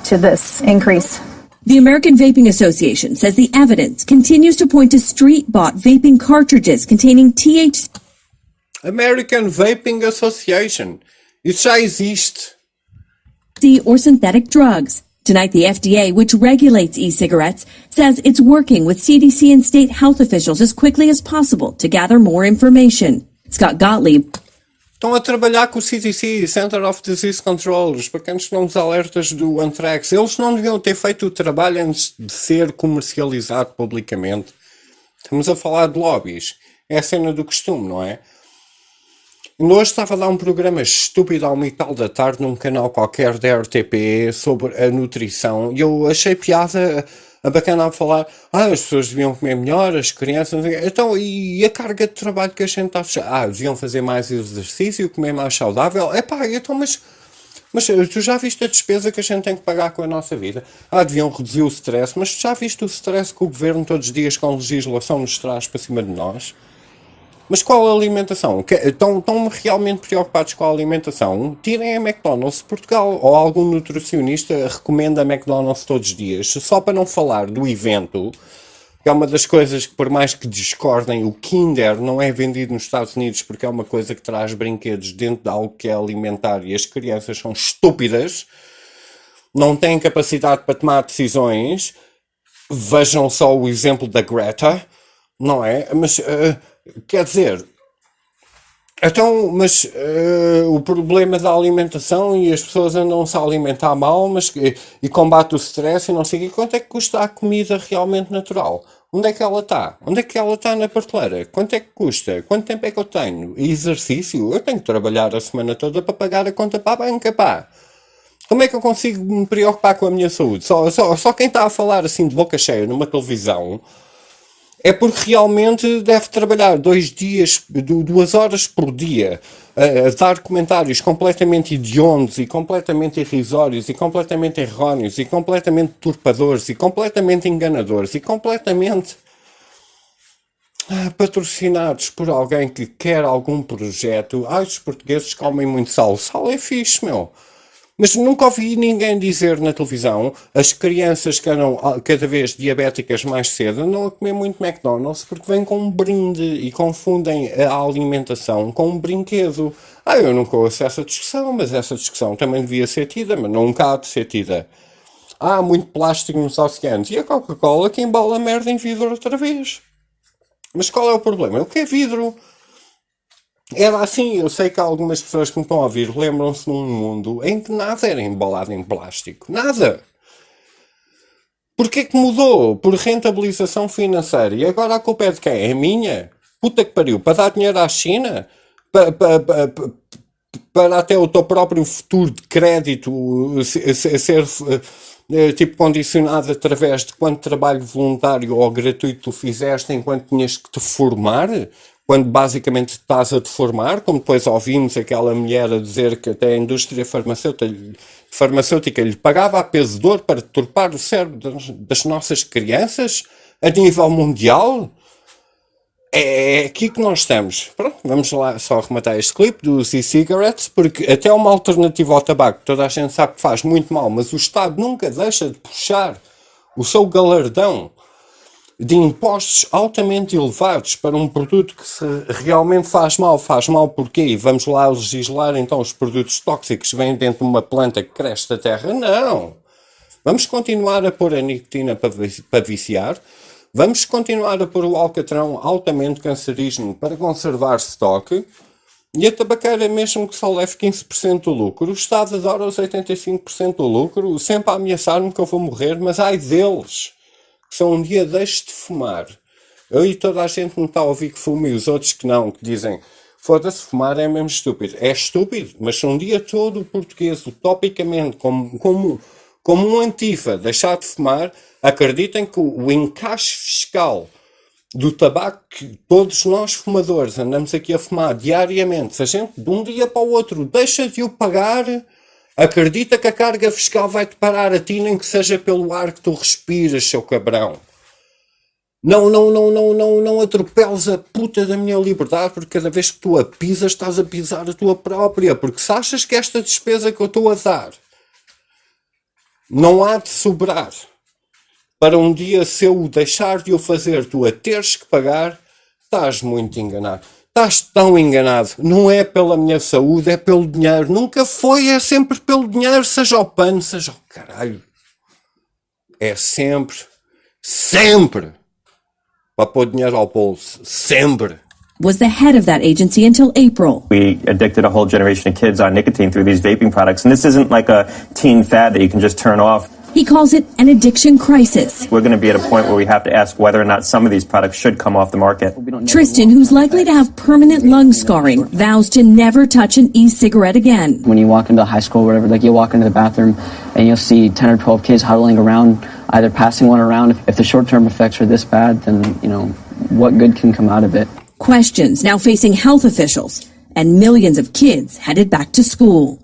to this increase. The American Vaping Association says the evidence continues to point to street-bought vaping cartridges containing THC. American Vaping Association. Isso já existe. Or synthetic drugs. Tonight, the FDA, which regulates e-cigarettes, says it's working with CDC and state health officials as quickly as possible to gather more information. Scott Gottlieb. Estão a trabalhar com o CDC, Center of Disease Control, os pequenos nomes alertas do Anthrax. Eles não deviam ter feito o trabalho antes de ser comercializado publicamente. Estamos a falar de lobbies. É a cena do costume, não é? Hoje estava a dar um programa estúpido ao meio da tarde num canal qualquer da RTP sobre a nutrição e eu achei piada a bacana a falar as pessoas deviam comer melhor, as crianças, então e a carga de trabalho que a gente está a deviam fazer mais exercício, comer mais saudável, então mas tu já viste a despesa que a gente tem que pagar com a nossa vida? Deviam reduzir o stress, mas tu já viste o stress que o governo todos os dias com legislação nos traz para cima de nós? Mas qual a alimentação? Estão realmente preocupados com a alimentação? Tirem a McDonald's de Portugal. Ou algum nutricionista recomenda a McDonald's todos os dias. Só para não falar do evento, que é uma das coisas que, por mais que discordem, o Kinder não é vendido nos Estados Unidos porque é uma coisa que traz brinquedos dentro de algo que é alimentar e as crianças são estúpidas, não têm capacidade para tomar decisões. Vejam só o exemplo da Greta, não é? Mas... quer dizer, então, mas o problema da alimentação e as pessoas andam-se a alimentar mal, e combate o stress e não sei o quê, quanto é que custa a comida realmente natural? Onde é que ela está? Onde é que ela está na prateleira? Quanto é que custa? Quanto tempo é que eu tenho? Exercício? Eu tenho que trabalhar a semana toda para pagar a conta para a banca, pá. Como é que eu consigo me preocupar com a minha saúde? Só quem está a falar assim de boca cheia numa televisão é porque realmente deve trabalhar 2 horas por dia a dar comentários completamente hediondos e completamente irrisórios e completamente erróneos e completamente turpadores e completamente enganadores e completamente patrocinados por alguém que quer algum projeto. Os portugueses comem muito sal. Sal é fixe, meu. Mas nunca ouvi ninguém dizer na televisão as crianças que andam cada vez diabéticas mais cedo andam a comer muito McDonald's porque vêm com um brinde e confundem a alimentação com um brinquedo. Eu nunca ouço essa discussão, mas essa discussão também devia ser tida, mas nunca há de ser tida. Há muito plástico nos oceanos e a Coca-Cola que embala merda em vidro outra vez. Mas qual é o problema? O que é vidro? Era assim, eu sei que algumas pessoas que me estão a ouvir lembram-se de um mundo em que nada era embalado em plástico. Nada! Porquê que mudou? Por rentabilização financeira. E agora a culpa é de quem? É minha? Puta que pariu. Para dar dinheiro à China? Para até o teu próprio futuro de crédito ser tipo condicionado através de quanto trabalho voluntário ou gratuito tu fizeste enquanto tinhas que te formar? Quando basicamente estás a te formar, como depois ouvimos aquela mulher a dizer que até a indústria farmacêutica lhe pagava a peso de ouro para deturpar o cérebro das nossas crianças a nível mundial. É aqui que nós estamos. Pronto, vamos lá só rematar este clipe dos e-cigarettes, porque até uma alternativa ao tabaco, toda a gente sabe que faz muito mal, mas o Estado nunca deixa de puxar o seu galardão de impostos altamente elevados para um produto que se realmente faz mal porquê? E vamos lá legislar então os produtos tóxicos que vêm dentro de uma planta que cresce da terra? Não! Vamos continuar a pôr a nicotina para viciar. Vamos continuar a pôr o alcatrão altamente cancerígeno para conservar estoque. E a tabaqueira, mesmo que só leve 15% do lucro, o Estado adora os 85% do lucro, sempre a ameaçar-me que eu vou morrer, mas ai deles, que se um dia deixe de fumar. Eu e toda a gente me está a ouvir que fume e os outros que não, que dizem, foda-se, fumar é mesmo estúpido. É estúpido, mas se um dia todo o português, utopicamente, como um antifa, deixar de fumar, acreditem que o encaixe fiscal do tabaco que todos nós fumadores andamos aqui a fumar diariamente, se a gente de um dia para o outro deixa de o pagar, acredita que a carga fiscal vai-te parar a ti, nem que seja pelo ar que tu respiras, seu cabrão. Não atropeles a puta da minha liberdade, porque cada vez que tu a pisas, estás a pisar a tua própria, porque se achas que esta despesa que eu estou a dar não há de sobrar para um dia, se eu deixar de o fazer, tu a teres que pagar, estás muito enganado. Estás tão enganado. Não é pela minha saúde, é pelo dinheiro. Nunca foi, é sempre pelo dinheiro, seja o pano, seja o caralho. É sempre para pôr dinheiro ao bolso. Sempre. Was the head of that agency until April. We addicted a whole generation of kids on nicotine through these vaping products. And this isn't like a teen fad that you can just turn off. He calls it an addiction crisis. We're going to be at a point where we have to ask whether or not some of these products should come off the market. Tristan, who's likely to have permanent lung scarring, vows to never touch an e-cigarette again. When you walk into high school or whatever, like you'll walk into the bathroom and you'll see 10 or 12 kids huddling around, either passing one around. If the short-term effects are this bad, then, you know, what good can come out of it? Questions now facing health officials and millions of kids headed back to school.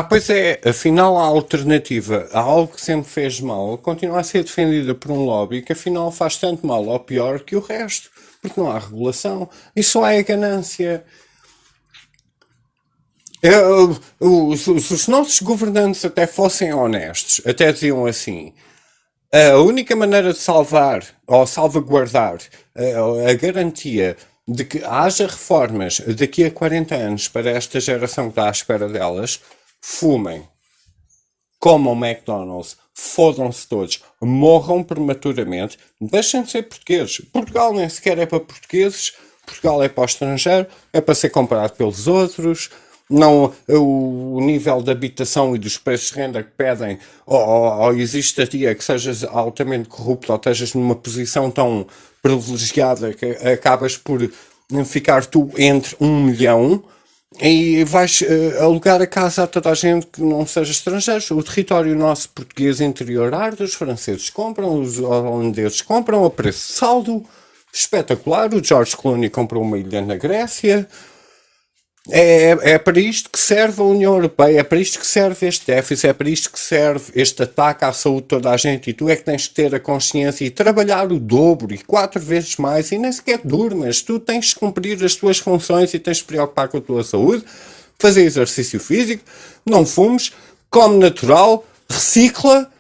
Pois é, afinal a alternativa a algo que sempre fez mal continua a ser defendida por um lobby que afinal faz tanto mal ou pior que o resto, porque não há regulação e só é a ganância. Se os nossos governantes até fossem honestos, até diziam assim, a única maneira de salvar ou salvaguardar a garantia de que haja reformas daqui a 40 anos para esta geração que está à espera delas, fumem, comam McDonald's, fodam-se todos, morram prematuramente, deixem de ser portugueses. Portugal nem sequer é para portugueses, Portugal é para o estrangeiro, é para ser comprado pelos outros. Não, o nível de habitação e dos preços de renda que pedem, ou existe a dia que sejas altamente corrupto ou estejas numa posição tão privilegiada que acabas por ficar tu entre 1 milhão e vais alugar a casa a toda a gente que não seja estrangeiros. O território nosso português interior arde, os franceses compram, os holandeses compram a preço de saldo, espetacular. O George Clooney comprou uma ilha na Grécia. É para isto que serve a União Europeia, é para isto que serve este déficit, é para isto que serve este ataque à saúde de toda a gente, e tu é que tens que ter a consciência e trabalhar o dobro e 4 vezes mais, e nem sequer durmas. Tu tens que cumprir as tuas funções e tens de te preocupar com a tua saúde, fazer exercício físico, não fumes, come natural, recicla,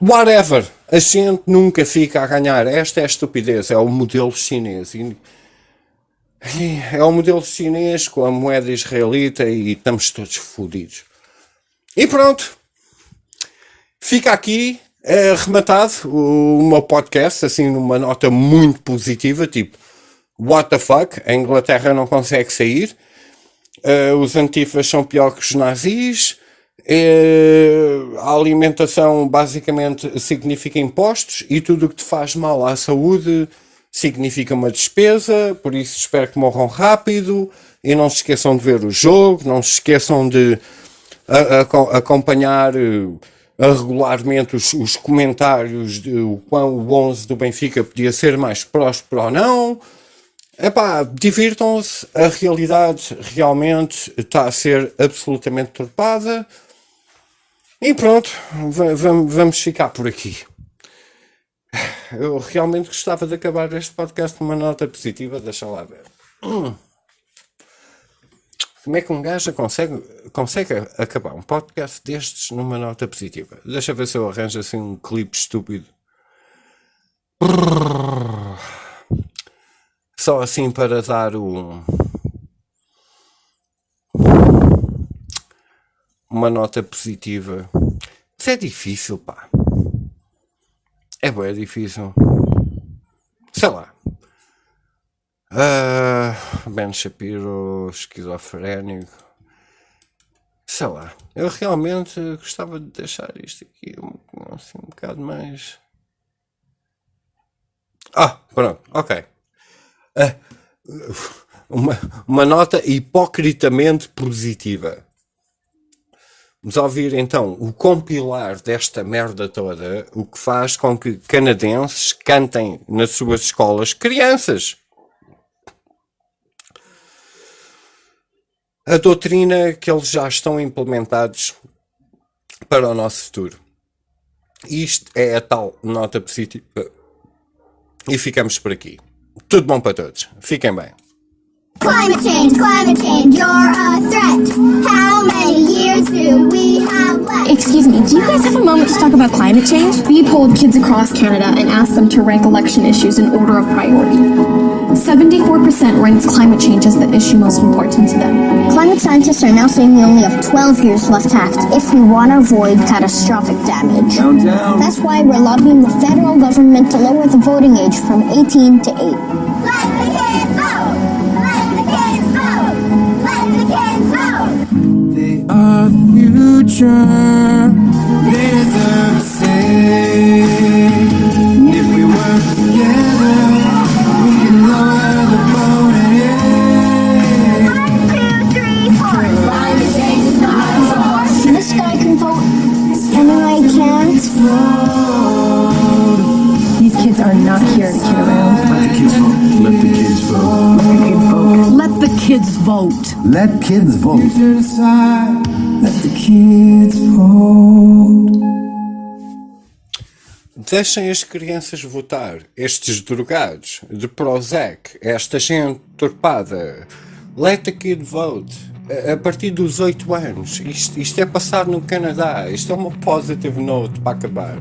whatever. A gente nunca fica a ganhar. Esta é a estupidez, é o modelo chinês. É o modelo chinês com a moeda israelita e estamos todos fodidos. E pronto. Fica aqui rematado o meu podcast, assim numa nota muito positiva, tipo, what the fuck, a Inglaterra não consegue sair, os antifas são pior que os nazis, a alimentação basicamente significa impostos e tudo o que te faz mal à saúde significa uma despesa, por isso espero que morram rápido e não se esqueçam de ver o jogo, não se esqueçam de acompanhar regularmente os comentários de o quão o 11 do Benfica podia ser mais próspero ou não. Epá, divirtam-se, a realidade realmente está a ser absolutamente turpada e pronto, vamos ficar por aqui. Eu realmente gostava de acabar este podcast com uma nota positiva, deixa lá ver. Como é que um gajo consegue acabar um podcast destes numa nota positiva? Deixa ver se eu arranjo assim um clipe estúpido. Só assim para dar uma nota positiva. Isso é difícil, pá. É bem difícil. Sei lá. Ben Shapiro, esquizofrénico. Sei lá. Eu realmente gostava de deixar isto aqui assim, um bocado mais... Pronto, ok. Uma nota hipocritamente positiva. Vamos ouvir então o compilar desta merda toda, o que faz com que canadenses cantem nas suas escolas crianças. A doutrina que eles já estão implementados para o nosso futuro. Isto é a tal nota positiva. E ficamos por aqui. Tudo bom para todos. Fiquem bem. Climate change, you're a threat. How many years do we have left? Excuse me, do you guys have a moment to talk about climate change? We polled kids across Canada and asked them to rank election issues in order of priority. 74% ranks climate change as the issue most important to them. Climate scientists are now saying we only have 12 years left to act if we want to avoid catastrophic damage. Down. That's why we're lobbying the federal government to lower the voting age from 18 to 8. Let the kids vote! They are the future, they deserve the same. If we work together, we can lower the voting age. 1, 2, 3, 4. Climate change is not a force. This guy can vote, and I can't. These kids are not here to kid around. Let the kids vote. Let the kids vote. Let kids vote. Let kids vote. Let the kids vote. Deixem as crianças votar. Estes drogados de Prozac, esta gente torpada. Let the kid vote. A partir dos 8 anos. Isto é passar no Canadá. Isto é uma positive note para acabar.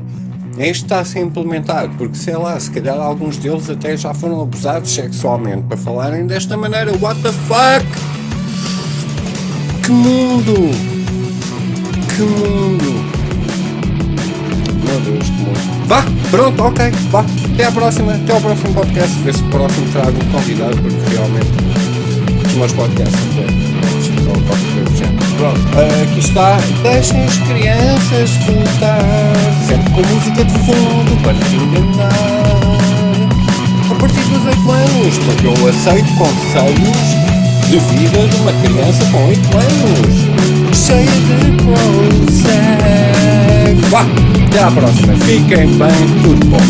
É isto que está a ser implementado, porque sei lá, se calhar alguns deles até já foram abusados sexualmente para falarem desta maneira. What the fuck? Que mundo! Que mundo! Meu Deus, que mundo! Vá! Pronto, ok, vá! Até à próxima, até ao próximo podcast. Vê se o próximo trago um convidado, porque realmente os meus podcasts são bem. Pronto, aqui está. Deixem as crianças votar, sempre com música de fundo para te enganar. A partir dos 8 anos, porque eu aceito conselhos de vida de uma criança com 8 anos, cheia de Prozac. Vá, até à próxima. Fiquem bem, tudo bom.